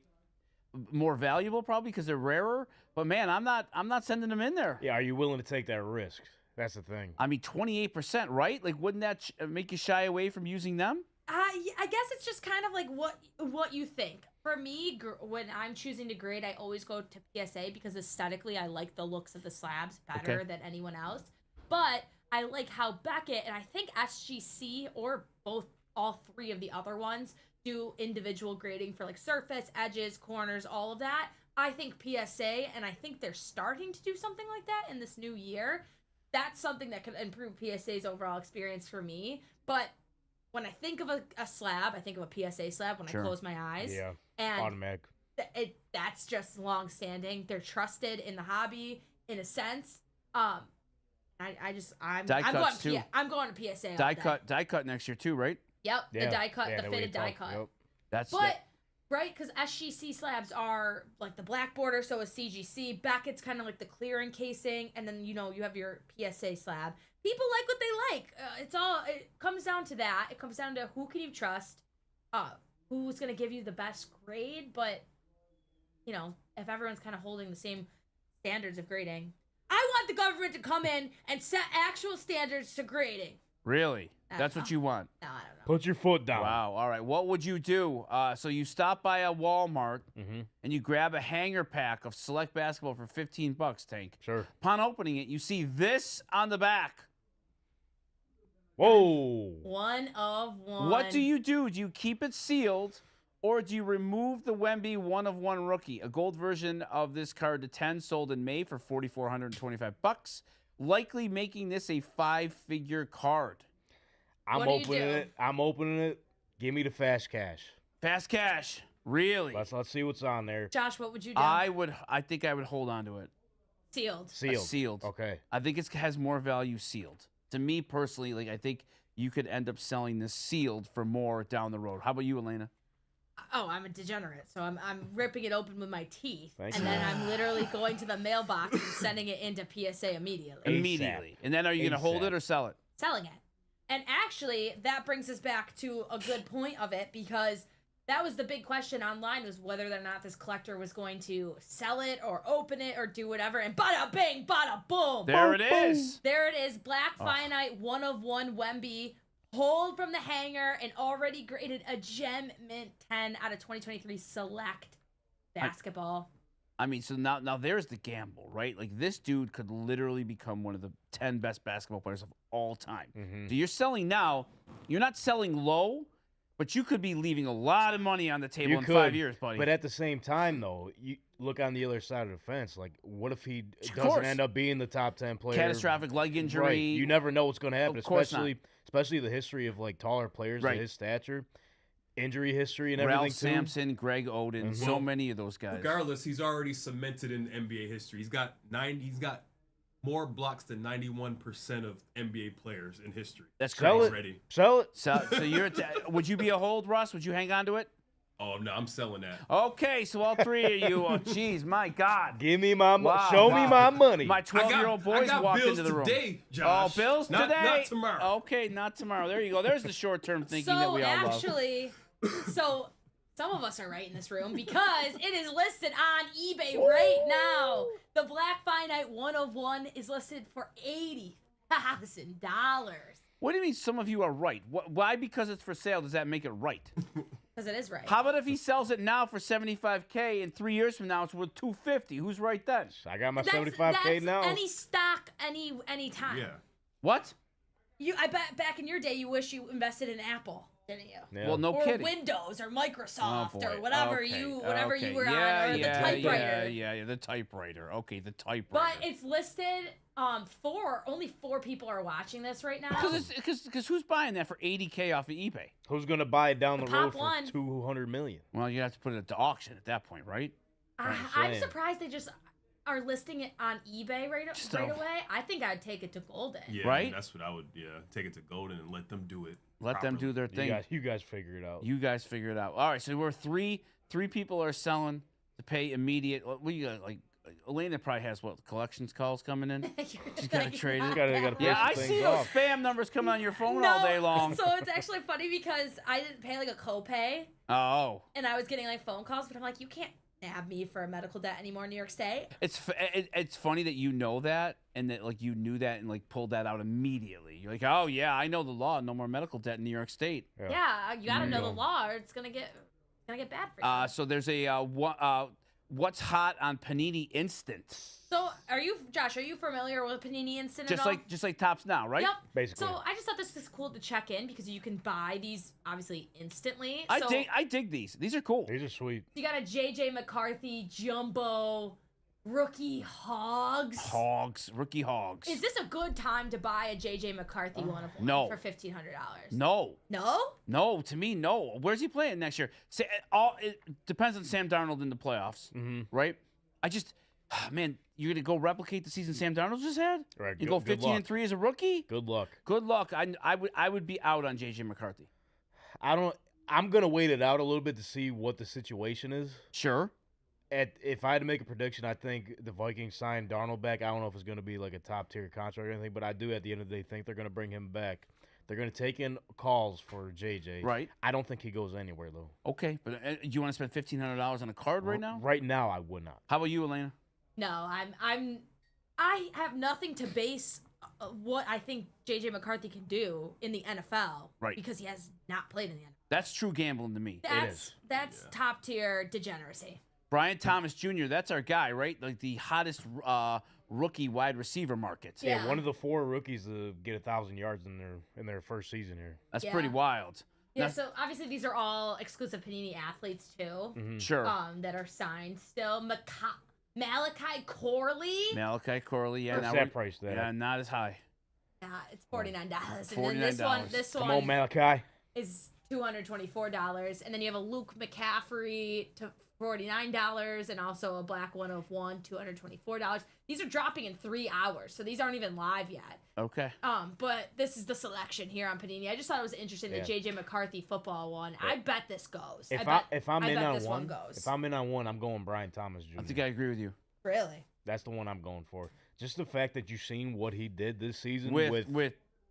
more valuable probably because they're rarer. But man, I'm not sending them in there. Yeah, are you willing to take that risk? That's the thing. I mean, 28%, right? Like, wouldn't that make you shy away from using them? I guess it's just kind of like what you think. For me, when I'm choosing to grade, I always go to PSA because aesthetically, I like the looks of the slabs better than anyone else. But I like how Beckett and I think SGC or all three of the other ones do individual grading for like surface, edges, corners, all of that. I think PSA, and I think they're starting to do something like that in this new year. That's something that could improve PSA's overall experience for me. But when I think of a slab, I think of a PSA slab when I close my eyes. Yeah, and automatic. That's just long-standing. They're trusted in the hobby in a sense. I'm going to PSA. Die cut next year too, right? Yep, the die cut, the fitted die cut. Yep. Right, because SGC slabs are like the black border, so is CGC. Beckett's kind of like the clear encasing, and then you have your PSA slab. People like what they like. It comes down to that. It comes down to who can you trust, who's gonna give you the best grade. But if everyone's kind of holding the same standards of grading, I want the government to come in and set actual standards to grading. Really? That's what you want? No, I don't know. Put your foot down. Wow. All right. What would you do? So you stop by a Walmart and you grab a hanger pack of select basketball for $15, Tank. Sure. Upon opening it, you see this on the back. Whoa. One of one. What do you do? Do you keep it sealed, or do you remove the Wemby 1-of-1 rookie? A gold version of this card to 10 sold in May for $4,425, likely making this a 5-figure card. I'm opening it. Give me the fast cash. Fast cash. Really? Let's see what's on there. Josh, what would you do? I think I would hold on to it. Sealed. Sealed. Okay. I think it has more value sealed. To me personally, like I think you could end up selling this sealed for more down the road. How about you, Elena? Oh, I'm a degenerate, so I'm ripping it open with my teeth, Thank and you. then I'm literally going to the mailbox and sending it into PSA immediately. Immediately. And then are you going to hold it or sell it? Selling it. And actually, that brings us back to a good point of it, because that was the big question online, was whether or not this collector was going to sell it or open it or do whatever. And bada bing, bada boom. There it is. There it is. Black Finite 1-of-1 Wemby. Pulled from the hanger and already graded a gem mint 10 out of 2023 select basketball. I mean, so now there's the gamble, right? Like this dude could literally become one of the 10 best basketball players of all time. So you're selling now. You're not selling low, but you could be leaving a lot of money on the table in 5 years, buddy. But at the same time, though, you look on the other side of the fence. Like, what if he doesn't end up being the top 10 player? Catastrophic leg injury. Right. You never know what's going to happen, Of course especially the history of like taller players of his stature, injury history, and everything. Ralph Sampson, Greg Oden, so many of those guys. Regardless, he's already cemented in NBA history. He's got more blocks than 91% of NBA players in history. That's Sell crazy. it. Already. Sell it. So you're would you be a hold, Russ? Would you hang on to it? Oh no, I'm selling that. Okay, so all three of you. Oh, jeez, my God. Give me my money. Show me my money. My 12-year-old boys walked bills into the room. today, Josh. Oh, bills not, today. Not tomorrow. Okay, not tomorrow. There you go. There's the short-term thinking that we all love. So some of us are right in this room because it is listed on eBay right now. The Black Finite 1-of-1 is listed for $80,000. What do you mean some of you are right? Why, because it's for sale, does that make it right? Because it is right. How about if he sells it now for $75K and 3 years from now it's worth $250? Who's right then? I got my That's 75K now. Any stock, any time. Yeah. What? I bet back in your day you wish you invested in Apple, didn't you? Yeah. Well, no Or kidding. Windows or Microsoft Oh, boy. or whatever Okay, you were okay. on, or the typewriter. Yeah, the typewriter. Okay, the typewriter. But it's listed only 4 people are watching this right now. Because who's buying that for $80K off of eBay? Who's gonna buy it down the top road for one. $200 million? Well, you have to put it to auction at that point, right? I'm saying. surprised they just are listing it on eBay right away. I think I'd take it to Golden. Yeah, Right? That's what I would. Yeah, take it to Golden and let them do it. Let them do their thing. You guys figure it out. You guys figure it out. All right, so we're three people are selling to pay immediate. What you got? Like Elena probably has collections calls coming in. She's got to trade it. Gotta Yeah, I things see those off. spam numbers coming on your phone all day long. So it's actually funny because I didn't pay like a copay, Oh, and I was getting like phone calls, but I'm like, you can't nab me for a medical debt anymore in New York State. it's funny that you know that and that like you knew that and like pulled that out immediately. You're like, oh yeah, I know the law. No more medical debt in New York State. Yeah, you gotta know the law, or it's gonna get bad for you. So there's a what's hot on Panini Instant. So Josh? Are you familiar with Panini Instant Just at all? like Tops Now, right? Yep. Basically. So I just thought this was cool to check in because you can buy these obviously instantly. I So dig these. These are cool. These are sweet. you got a JJ McCarthy jumbo rookie hogs. Rookie hogs. Is this a good time to buy a JJ McCarthy one of one no. for $1,500? No. No? To me, no. Where's he playing next year? It depends on Sam Darnold in the playoffs, right? Man, you're gonna go replicate the season Sam Darnold just had? Right. You go Good 15-3 as a rookie? Good luck. Good luck. I would be out on JJ McCarthy. I'm gonna wait it out a little bit to see what the situation is. Sure. If I had to make a prediction, I think the Vikings sign Darnold back. I don't know if it's going to be like a top tier contract or anything, but I do at the end of the day think they're going to bring him back. They're going to take in calls for JJ. Right. I don't think he goes anywhere though. Okay, but do you want to spend $1,500 on a card right now? Right now, I would not. How about you, Elena? No, I have nothing to base what I think JJ McCarthy can do in the NFL. Right. Because he has not played in the NFL. That's true gambling to me. That's top tier degeneracy. Brian Thomas Jr., that's our guy, right? Like the hottest rookie wide receiver market. Yeah. One of the 4 rookies to get 1,000 yards in their first season here. That's Yeah. pretty wild. Yeah, Now- so obviously these are all exclusive Panini athletes too. Sure. That are signed still. Malachi Corley. Malachi Corley, yeah. What's now that price there? Yeah, not as high. It's $49. And $49. then this Come one on, Malachi. is $224. And then you have a Luke McCaffrey to $49, and also a black one of one, $224. These are dropping in 3 hours, so these aren't even live yet. Okay. But this is the selection here on Panini. I just thought it was interesting, the JJ McCarthy football one. I bet this goes. If I'm in on this one, goes. if I'm in on one, I'm going Brian Thomas Jr. I think I agree with you. Really? That's the one I'm going for. Just the fact that you've seen what he did this season With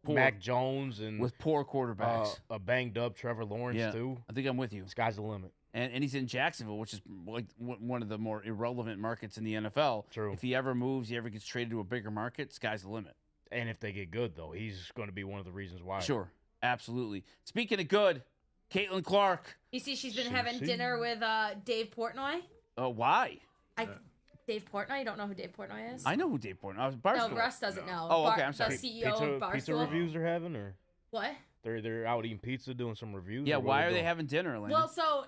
poor, Mac Jones and with poor quarterbacks. a banged up Trevor Lawrence too. I think I'm with you. Sky's the limit. And he's in Jacksonville, which is like one of the more irrelevant markets in the NFL. True. If he ever moves, he ever gets traded to a bigger market, sky's the limit. And if they get good though, he's going to be one of the reasons why. Sure, absolutely. Speaking of good, Caitlin Clark. You see, she's been having dinner with Dave Portnoy. Why? Dave Portnoy? You don't know who Dave Portnoy is? I know who Dave Portnoy is. No, Russ doesn't know. Oh, okay, I'm sorry. The CEO of Barstool. Pizza reviews they're having, or What? they're out eating pizza, doing some reviews. Yeah, or what why are they doing? having dinner, Elena? Well, so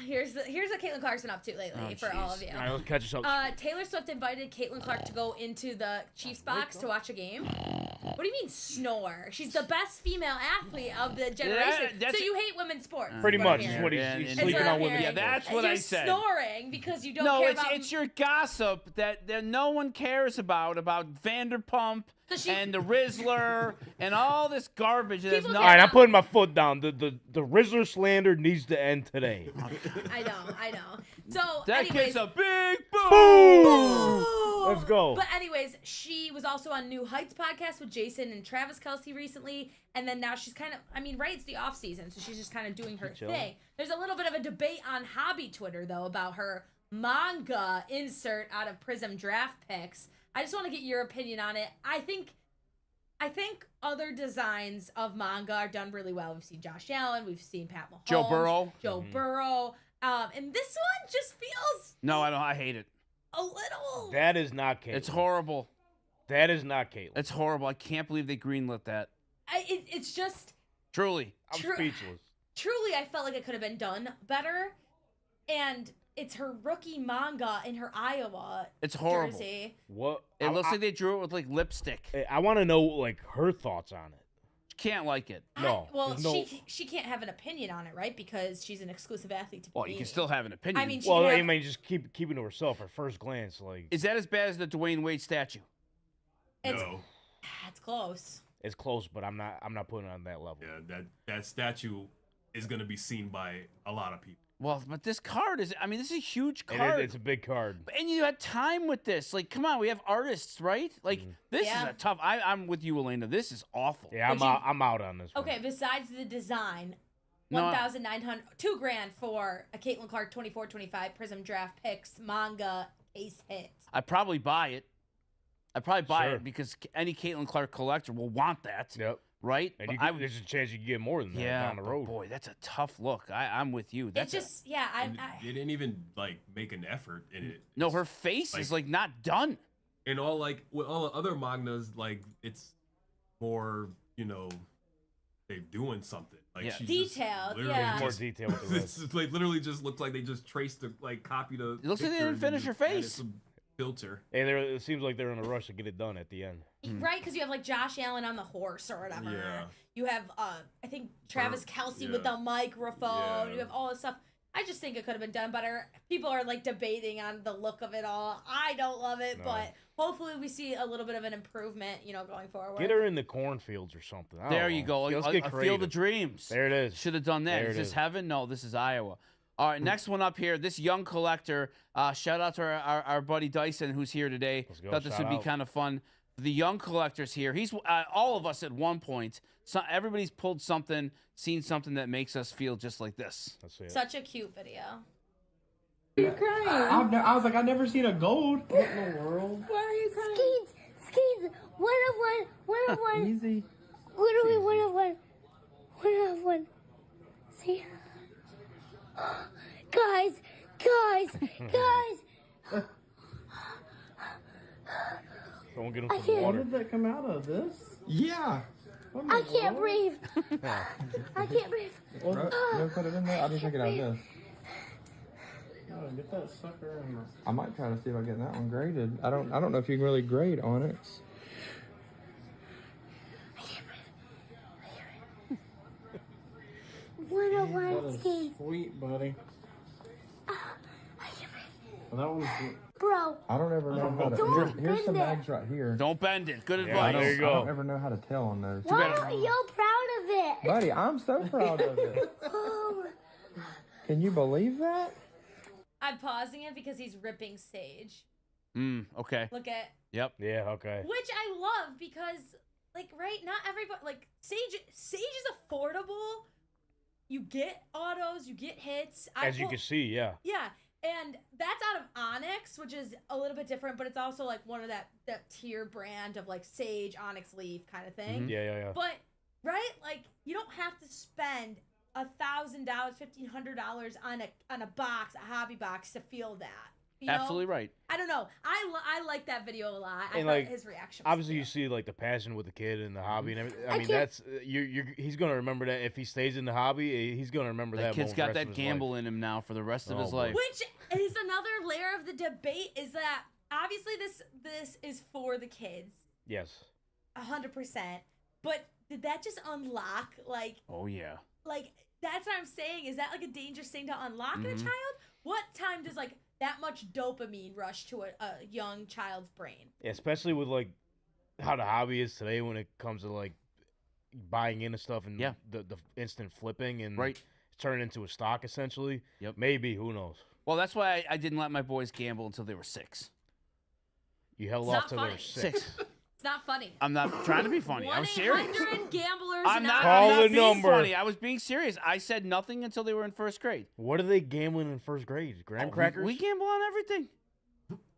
here's what Caitlin Clark's been up to lately for all of you. All right, let's catch us up. Taylor Swift invited Caitlin Clark to go into the Chiefs box to watch a game. What do you mean snore? She's the best female athlete of the generation. that's- so you hate women's sports. Pretty is much I'm is hearing. what Yeah, he's and- sleeping Is what on I'm women. hearing. Yeah, that's And what I you're said. snoring because you don't No, care it's about. it's your gossip that no one cares about Vanderpump and the Rizzler and all this garbage. That has People no. All right, I'm putting my foot down. The Rizzler slander needs to end today. I know. So That anyways, kid's a big boom. Boom! Let's go. But anyways, she was also on New Heights podcast with Jason and Travis Kelce recently, and then now she's kind of, right, it's the off season, so she's just kind of doing her thing. There's a little bit of a debate on hobby Twitter though about her manga insert out of Prism draft picks. I just want to get your opinion on it. I think I think other designs of manga are done really well. We've seen Josh Allen, we've seen Pat Mahomes, Joe Burrow. Joe Burrow, and this one just feels No, I don't. I hate it. a little. That is not Caitlyn. It's horrible. That is not Caitlyn. It's horrible. I can't believe they greenlit that. It's just Truly. I'm speechless. truly. I felt like it could have been done better, and it's her rookie manga in her Iowa It's horrible. jersey. What? It looks like they drew it with like lipstick. I want to know like her thoughts on it. Can't like it. No. Well, there's no- she can't have an opinion on it, right? Because she's an exclusive athlete to Well, you Panini. can still have an opinion. I mean, she Well, can I have- mean, just keeping to herself at first glance, like is that as bad as the Dwayne Wade statue? it's, No. it's close. it's close, but I'm not putting it on that level. Yeah, that statue is gonna be seen by a lot of people. Well, but this card is. I mean, this is a huge It is- card. it's a big card. And you had time with this. Like, come on, we have artists, right? Like, this Yeah. is a tough. I'm with you, Elena. This is awful. Yeah, Would I'm out on this one. Okay, besides the design, No, $1,900, $2,000 for a Caitlin Clark 24-25 Prism Draft Picks manga case hit. I'd probably buy it. I'd probably buy Sure. it because any Caitlin Clark collector will want that, Yep. right? And But you I could, there's a chance you can get more than that yeah, down the but road. boy, that's a tough look. I'm with you. That's It's just, yeah, And they didn't even like make an effort in it. no. It's- Her face is like- like not done. and all like with all the other mangas, like it's more, they're doing something. Like Yeah. she Detailed, literally yeah. More just- detail with the rest. It's like literally just looked like they just traced the copy the. It looks like they picture didn't and finish just her added face. some filter. And it seems like they're in a rush to get it done at the end. right, because you have like Josh Allen on the horse or whatever. Yeah. You have, I think, Travis Kelsey with yeah. the microphone. Yeah. You have all this stuff. I just think it could have been done better. People are like debating on the look of it all. I don't love it, No. but hopefully we see a little bit of an improvement, going forward. Get her in the cornfields or something. I don't There know. you go. Let's A get Field creative. of Dreams. There it is. Should have done that. There Is it this is. heaven? No, this is Iowa. All right, next one up here. This young collector. Shout out to our buddy Dyson who's here today. Let's go. Thought this Shout would be out. kind of fun. The young collectors here. He's all of us at one point. So everybody's pulled something, seen something that makes us feel just like this. That's it. Such a cute video. I was like, I've never seen a gold. What in the world? Why are you crying? Skeets, 101, Easy. What are we, 101? See? Guys! Someone get him I some can't- What water. did that come out of this? Yeah. What in the I can't world? breathe. I can't breathe. You put it in there? I'll just take it out of this. Oh, get that sucker in the... I might try to see if I get that one graded. I don't know if you can really grade Onyx. I can't breathe. 101 Skeets. Sweet, buddy. I can't breathe. Well, that one's... Bro, I don't ever know how to... Don't Here's some bend it. bags right here. Don't bend it. Good Yeah, advice. there you I don't go. ever know how to tell on those. why are you proud of it? Buddy, I'm so proud of it. Oh, Can you believe that? I'm pausing it because he's ripping Sage. Okay. Look at, Yep. Yeah. Okay. which I love because, not everybody, Sage is affordable. You get autos, you get hits. As you can see, yeah. Yeah, and that's out of Onyx, which is a little bit different, but it's also like one of that tier brand of like Sage, Onyx Leaf kind of thing. Yeah. But you don't have to spend $1,000, $1,500 on a box, a hobby box to feel that. You know? Absolutely right. I don't know. I like that video a lot. I And, thought like, his reaction. Was Obviously, you cute. see like the passion with the kid and the hobby and everything. I I mean, can't- that's he's gonna remember that if he stays in the hobby. He's gonna remember That that. kid's moment got the rest that of his life. gamble in him now for the rest of Oh, his boy. life. Which is another layer of the debate is that obviously this is for the kids, Yes. 100%. But did that just unlock Oh yeah. that's what I'm saying? Is that like a dangerous thing to unlock in a Mhm. child? What time does that much dopamine rush to a young child's brain? Yeah, especially with how the hobby is today when it comes to buying into stuff and Yeah. the instant flipping and Right. turn into a stock essentially. Yep. Maybe, who knows? Well, that's why I didn't let my boys gamble until they were 6. You held It's off not till they were funny. 6. It's not funny. I'm not trying to be funny. I was serious. 1-800 gamblers. I'm not, Call I'm not the being number. funny. I was being serious. I said nothing until they were in 1st grade. What are they gambling in first grade? Graham Oh, crackers? We gamble on everything.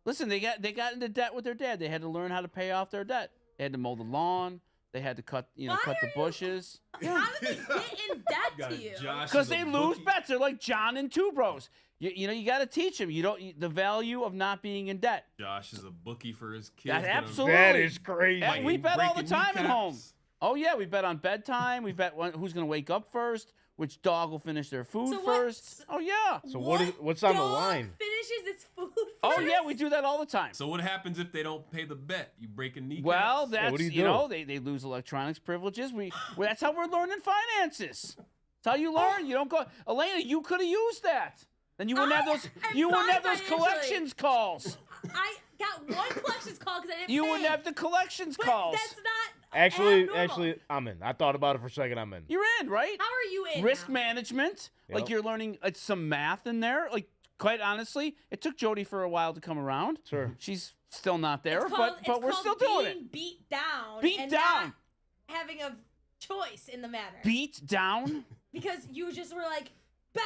Listen, they got into debt with their dad. They had to learn how to pay off their debt. They had to mow the lawn, They had to cut the Why bushes. How did they get in debt Got to you? Josh Because is a they lose bookie. bets. They're like John and Two Bros. You got to teach them. The value of not being in debt. Josh is a bookie for his kids. That's Gonna absolutely. That is crazy. And we bet all the breaking time at home. kneecaps. Oh yeah, we bet on bedtime. We bet who's going to wake up first, which dog will finish their food So what- first. Oh yeah. So what's on the dog line? Finishes its food. Oh first? yeah, we do that all the time. So what happens if they don't pay the bet? You break a kneecap. Well, that's what do you do? they lose electronics privileges. That's how we're learning finances. That's how you learn. You don't go, Elena. You could have used that. Then you wouldn't have those. I'm You wouldn't fine have those financially. collections calls. I got one collections call because I didn't You pay. wouldn't have the collections But calls. that's not Actually, abnormal. I'm in. I thought about it for a second. I'm in. You're in, right? How are you in Risk now? management. Like Yep. you're learning some math in there. Like quite honestly, it took Jody for a while to come around. Sure. She's still not there, It's called, but we're it's still called doing it. being beat down. Beat and down. Not having a choice in the matter. Beat down. Because you just were like, bet,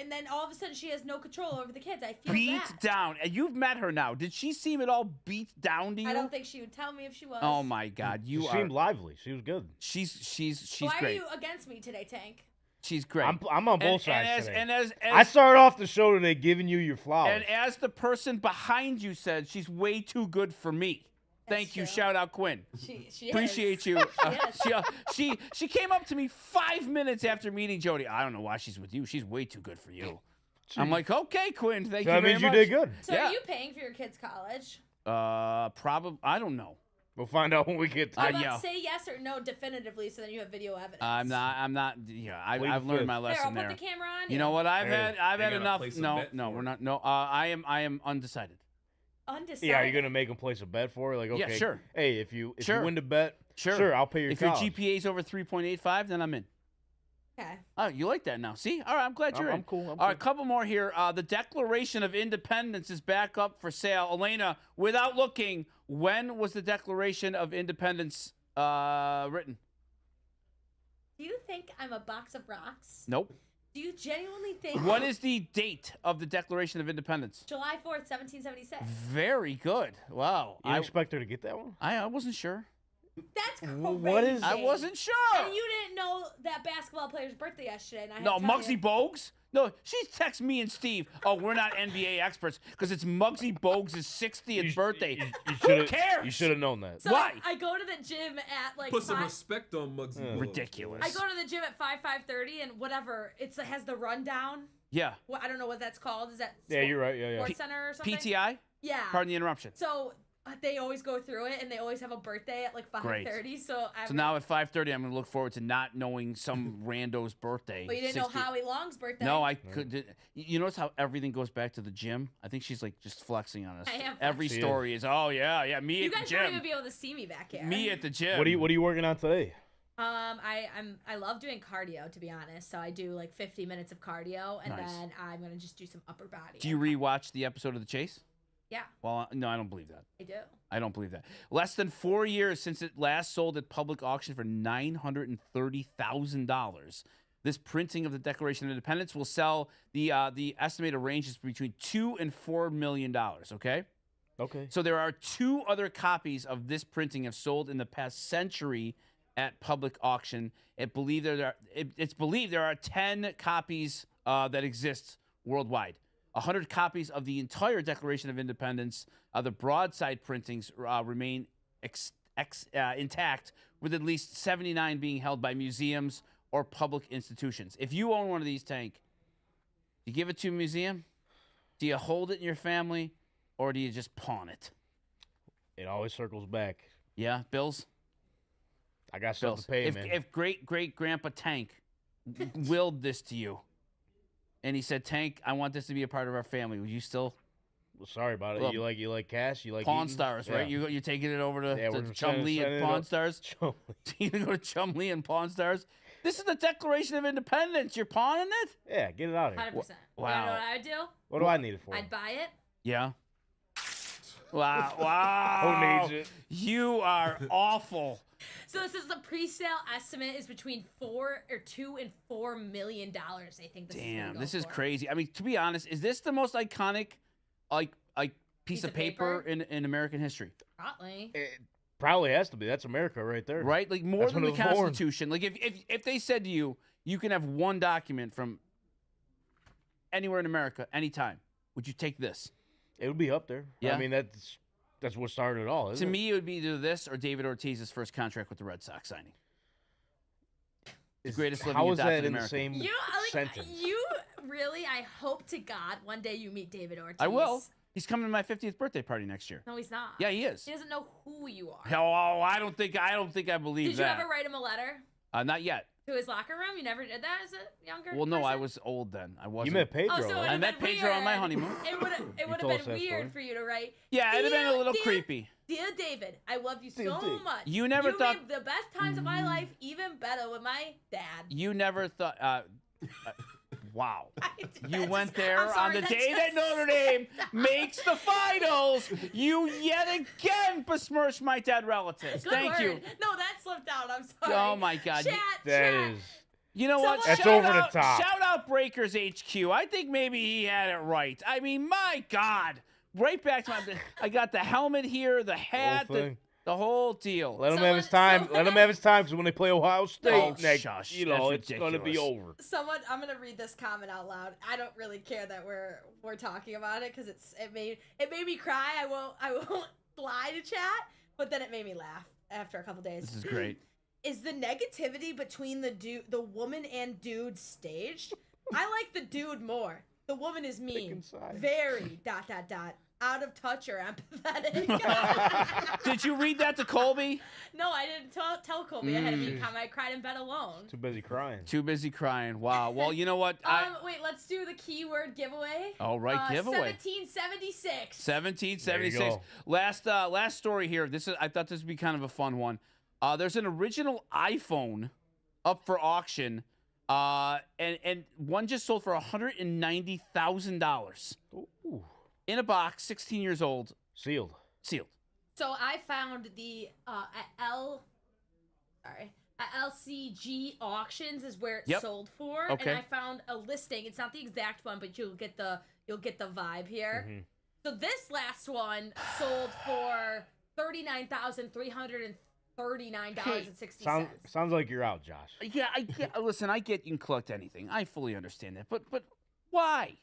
and then all of a sudden she has no control over the kids. I feel Beat bad. down. And you've met her now. Did she seem at all beat down to you? I don't think she would tell me if she was. Oh my God, you She are. seemed lively. She was good. She's Why great. are you against me today, Tank? She's great. I'm on both sides and today. as I started off the show today giving you your flowers. and as the person behind you said, she's way too good for me. Thank you. true. Shout out Quinn. She Appreciate is. you. Yes. She came up to me 5 minutes after meeting Jody. I don't know why she's with you. She's way too good for you. I'm like, okay, Quinn. Thank So you that very means you much. did good. So Yeah. are you paying for your kids' college? Probably. I don't know. We'll find out when we get to How it. about yeah. say yes or no definitively, so then you have video evidence. I'm not. Yeah, Plead I've the learned fifth. my There, lesson I'll put there. the camera on. You know what? I've Hey. had I gotta enough. place a No, bet no, for we're it. not. No, I am undecided. Undecided. Yeah, are you gonna make them place a bet for it? Like, okay, Yeah, sure. Hey, if you Sure. win the bet, Sure. I'll pay your If college. your GPA is over 3.85, then I'm in. Okay. Oh, you like that now? See? All right, I'm glad you're in. I'm cool. All right, couple more here. The Declaration of Independence is back up for sale. Elena, without looking, when was the Declaration of Independence written? Do you think I'm a box of rocks? Nope. Do you genuinely think What is the date of the Declaration of Independence? July 4th, 1776? Very good. Wow. You expect her to get that one? I wasn't sure. That's crazy. What is- I wasn't sure. And you didn't know that basketball player's birthday yesterday. And I had No, to tell Muggsy you. Bogues? No, she texts me and Steve. Oh, we're not NBA experts because it's Muggsy Bogues' 60th birthday. You Who should've- cares? You should have known that. So Why? I go to the gym at like Put some 5. respect on Muggsy. Bogues. Ridiculous. I go to the gym at 5:30 and whatever. It has the rundown. Yeah. Well, I don't know what that's called. Is that Yeah, you're right. Yeah, yeah. Sports Center or something? PTI? Yeah. Pardon the interruption. So they always go through it, and they always have a birthday at like 5:30. So Now at 5:30, I'm going to look forward to not knowing some rando's birthday. But you didn't know 60. Howie Long's birthday. No, I could. You notice how everything goes back to the gym? I think she's like just flexing on us. I am Every flexing. story is, oh yeah, me You at the guys won't gym. even be able to see me back here. Me at the gym. What are you working on today? I love doing cardio, to be honest. So I do like 50 minutes of cardio, and Nice. then I'm gonna just do some upper body. Do you rewatch the episode of The Chase? Yeah, Well, no, I don't believe that. I do. I don't believe that. Less than 4 years since it last sold at public auction for $930,000. This printing of the Declaration of Independence will sell the estimated range is between $2 and $4 million. Okay. Okay. So there are 2 other copies of this printing have sold in the past century at public auction. It's believed there are 10 copies that exist worldwide. 100 copies of the entire Declaration of Independence. The broadside printings remain intact, with at least 79 being held by museums or public institutions. If you own one of these, Tank, do you give it to a museum? Do you hold it in your family? Or do you just pawn it? It always circles back. Yeah, Bills? I got stuff to pay, man. If great-great-grandpa Tank willed this to you, and he said, Tank, I want this to be a part of our family, would you still Well, sorry about it. Well, You like cash? You like Pawn eating? Stars, right? Yeah. You're taking it over to, Yeah, we're just Chumlee sending and it Pawn up. Stars? Chumlee. You gonna go to Chumlee and Pawn Stars? This is the Declaration of Independence. You're pawning it? Yeah, get it out of here. 100%. You Wow. know what I would do? What do I need it for? I'd buy it. Yeah. Wow. Wow. Who needs it? You are awful. So this is the pre-sale estimate is between $2 and $4 million. I think this is Damn, gonna go this is for. crazy. I mean, to be honest, is this the most iconic, like piece of paper paper? in American history? Probably. Probably has to be. That's America right there. Right? Like more That's than when the it was born. Constitution. Like if they said to you, you can have one document from anywhere in America, anytime, would you take this? It would be up there. Yeah. I mean, that's what started it all, isn't To it? me, it would be either this or David Ortiz's first contract with the Red Sox signing. The greatest living How is adopted that in American. the same You sentence? you really? I hope to God one day you meet David Ortiz. I will. He's coming to my 50th birthday party next year. No, he's not. Yeah, he is. He doesn't know who you are. Oh, I don't think I believe Did you that. ever write him a letter Not yet. to his locker room? You never did that as a younger Well, no, I person? was old then. I You wasn't. met Pedro. Oh, so it right? would've I met been Pedro on my weird. honeymoon. It would have told us been that weird story. for you to write. Yeah, it'd have been a little Dear- creepy. Dear David, I love you Dear so Dave. much. You never thought- made the best times of my life even better with my dad. You never thought. Wow. You That went just- there I'm sorry, on the that day that just- Notre Dame makes the finals. You yet again besmirched my dead relatives. Good Thank word. you. No, that slipped out. I'm sorry. Oh my God. Chat, That chat. is. You know what? That's Shout over the out- top. Shout out Breakers HQ. I think maybe he had it right. I mean, my God. Right back to my. I got the helmet here, the hat, thing. the whole deal. Let him have his Someone- time. someone- Let him have his time, because when they play Ohio State Oh, next, shush. you know, That's it's going to be ridiculous. over. Someone, I'm gonna read this comment out loud. I don't really care that we're talking about it because it made me cry. I won't lie to chat, but then it made me laugh after a couple days. This is great. Is the negativity between the woman and dude staged? I like the dude more. The woman is mean, inside. very ... out of touch or empathetic. Did you read that to Colby? No, I didn't tell Colby. I had to be calm. I cried in bed alone. Too busy crying. Too busy crying. Wow. Well, you know what? Wait, let's do the keyword giveaway. All right, giveaway. 1776. 1776. There you Last story here. I thought this would be kind of a fun one. There's an original iPhone up for auction, and one just sold for $190,000 Ooh. in a box, 16 years old, Sealed. sealed. So I found the at LCG auctions is where it's Yep. sold for, Okay. and I found a listing. It's not the exact one, but you'll get the vibe here. Mm-hmm. So this last one sold for $39,339.60. Sounds like you're out, Josh. Yeah, I get. Listen, I get you can collect anything. I fully understand that, but why?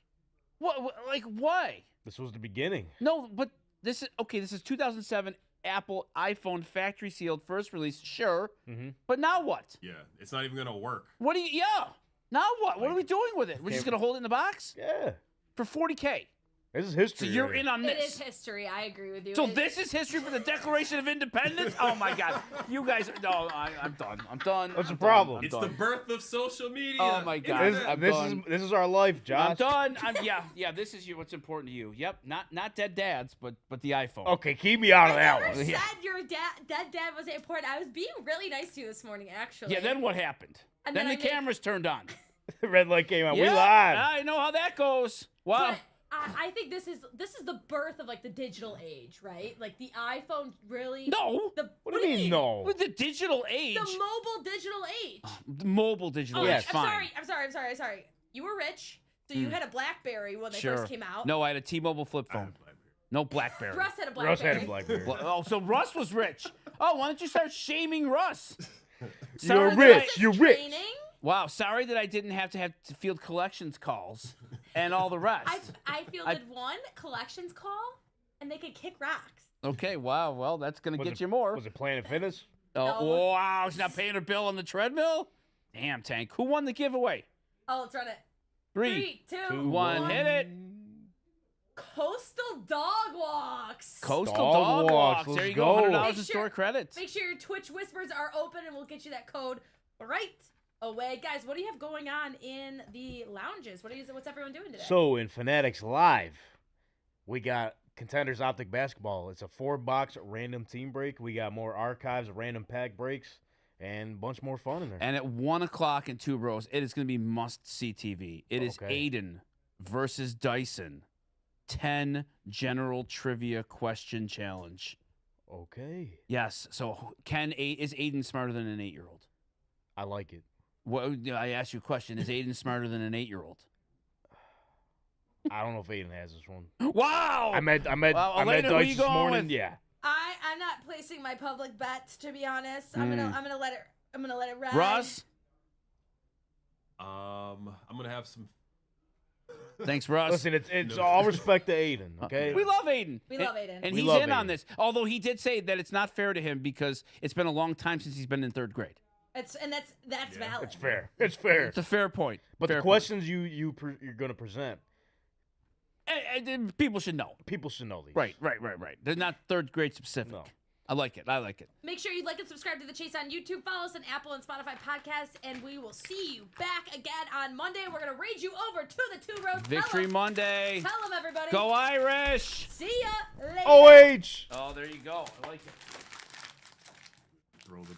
What like why? This was the beginning. No, but this is okay. This is 2007 Apple iPhone factory sealed first release. Sure, Mm-hmm. but now what? Yeah, it's not even gonna work. What do you? Yeah. Now what? What are we doing with it? We're just Okay. gonna hold it in the box Yeah. for $40K. This is So history. you're right in on It this. is history. I agree with you. So this is history for the Declaration of Independence? Oh my God! You guys, no, I'm done. I'm done. What's I'm the problem? done. I'm It's done. the birth of social media. Oh my God! This, I'm this done. is this is our life, Josh. I'm done. Yeah. This is what's important to you. Yep. Not dead dads, but the iPhone. Okay, keep me out of I that never one. said your dead dad wasn't important. I was being really nice to you this morning, actually. Yeah. Then what happened? And then then the I made- cameras turned on. The red light came on. Yeah, We lied. I know how that goes. Wow. But I think this is the birth of like the digital age, right? Like the iPhone really. No. What do you mean, no? With the digital age, The mobile digital age. the mobile digital Yes. age, fine. I'm sorry. You were rich, so you had a BlackBerry when they Sure. first came out. No, I had a T-Mobile flip I have phone. BlackBerry. No BlackBerry. Russ had a BlackBerry. Russ had a BlackBerry. Oh, so Russ was rich. Oh, why don't you start shaming Russ? You're Sorry that rich. I- You're rich. Training. Wow, sorry that I didn't have to field collections calls and all the rest. I fielded one collections call, and they could kick rocks. Okay, wow. Well, that's gonna Was get it- you more. Was it Planet Fitness? Oh, No. wow, she's not paying her bill on the treadmill. Damn, Tank. Who won the giveaway? Oh, let's run it. 3, 3, 2, 1, hit it. Coastal Dog Walks. Coastal Dog Dog walks, Walks. There let's you go. go. $100 Make in sure- store credits. Make sure your Twitch whispers are open, and we'll get you that code right away. Guys, what do you have going on in the lounges? What's everyone doing today? So in Fanatics Live, we got Contenders Optic Basketball. It's a 4-box random team break. We got more archives, random pack breaks, and a bunch more fun in there. And at 1 o'clock in Two Bros, it is going to be must-see TV. It is Okay. Aiden versus Dyson. 10 general trivia question challenge. Okay. Yes. So is Aiden smarter than an 8-year-old? I like it. Well, I asked you a question. Is Aiden smarter than an 8-year-old? I don't know if Aiden has this one. Wow. I met Well, I met Elena, who Dice you this going morning. with? Yeah. I I'm not placing my public bets, to be honest. I'm gonna let it ride. Russ? I'm gonna have some. Thanks, Russ. Listen, it's all respect to Aiden, okay? We love Aiden. We love Aiden. And We he's love in on Aiden. this. Although he did say that it's not fair to him because it's been a long time since he's been in 3rd grade. That's valid. It's fair. It's fair. It's a fair point. But Fair the point. questions you're going to present, And people should know. people should know these. Right. They're not 3rd grade specific. No. I like it. Make sure you like and subscribe to The Chase on YouTube. Follow us on Apple and Spotify podcasts, and we will see you back again on Monday. We're going to raid you over to the 2 rows. Victory Monday. Tell them, everybody. Go Irish. See ya later. OH! Oh, there you go. I like it. Throw the